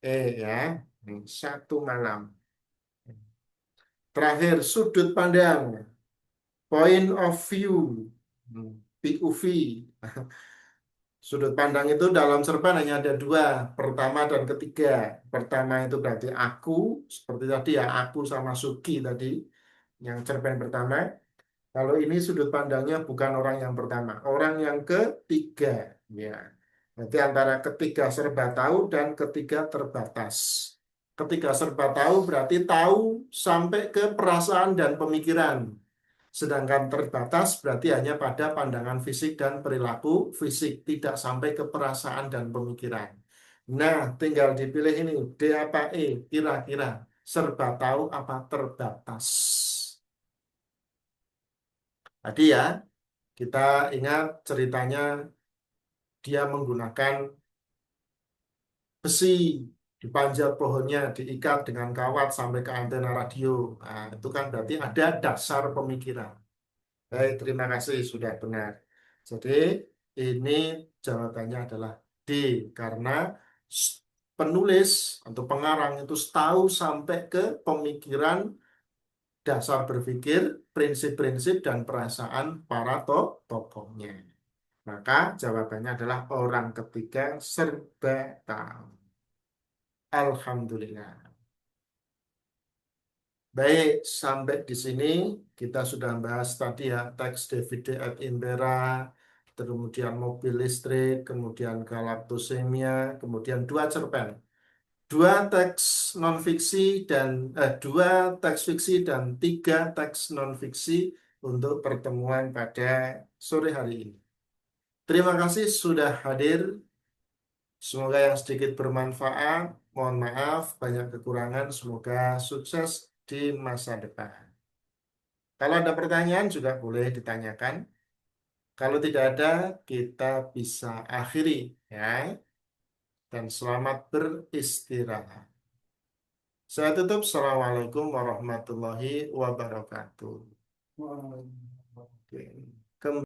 E ya, satu malam. Terakhir, sudut pandang. Point of view. POV. Sudut pandang itu dalam cerpen hanya ada dua, pertama dan ketiga. Pertama itu berarti aku, seperti tadi ya, aku sama Suki tadi, yang cerpen pertama. Kalau ini sudut pandangnya bukan orang yang pertama, orang yang ketiga. Ya, nanti antara ketiga serba tahu dan ketiga terbatas. Ketiga serba tahu berarti tahu sampai ke perasaan dan pemikiran. Sedangkan terbatas berarti hanya pada pandangan fisik dan perilaku fisik, tidak sampai ke perasaan dan pemikiran. Nah, tinggal dipilih ini, D apa E, kira-kira serba tahu apa terbatas. Tadi ya, kita ingat ceritanya dia menggunakan besi, dipanjat pohonnya, diikat dengan kawat sampai ke antena radio. Nah, itu kan berarti ada dasar pemikiran. Baik, terima kasih sudah benar. Jadi ini jawabannya adalah D karena s- penulis atau pengarang itu tahu sampai ke pemikiran, dasar berpikir, prinsip-prinsip dan perasaan para tokohnya. Maka jawabannya adalah orang ketiga serba tahu. Alhamdulillah. Baik, sampai di sini kita sudah bahas tadi ya, teks Davide et Impera, kemudian mobil listrik, kemudian galaktosemia, kemudian dua cerpen. Dua teks non-fiksi dan dua teks fiksi dan tiga teks non-fiksi untuk pertemuan pada sore hari ini. Terima kasih sudah hadir. Semoga yang sedikit bermanfaat. Mohon maaf, banyak kekurangan. Semoga sukses di masa depan. Kalau ada pertanyaan juga boleh ditanyakan. Kalau tidak ada, kita bisa akhiri ya. Dan selamat beristirahat. Saya tutup. Assalamualaikum warahmatullahi wabarakatuh. Oke.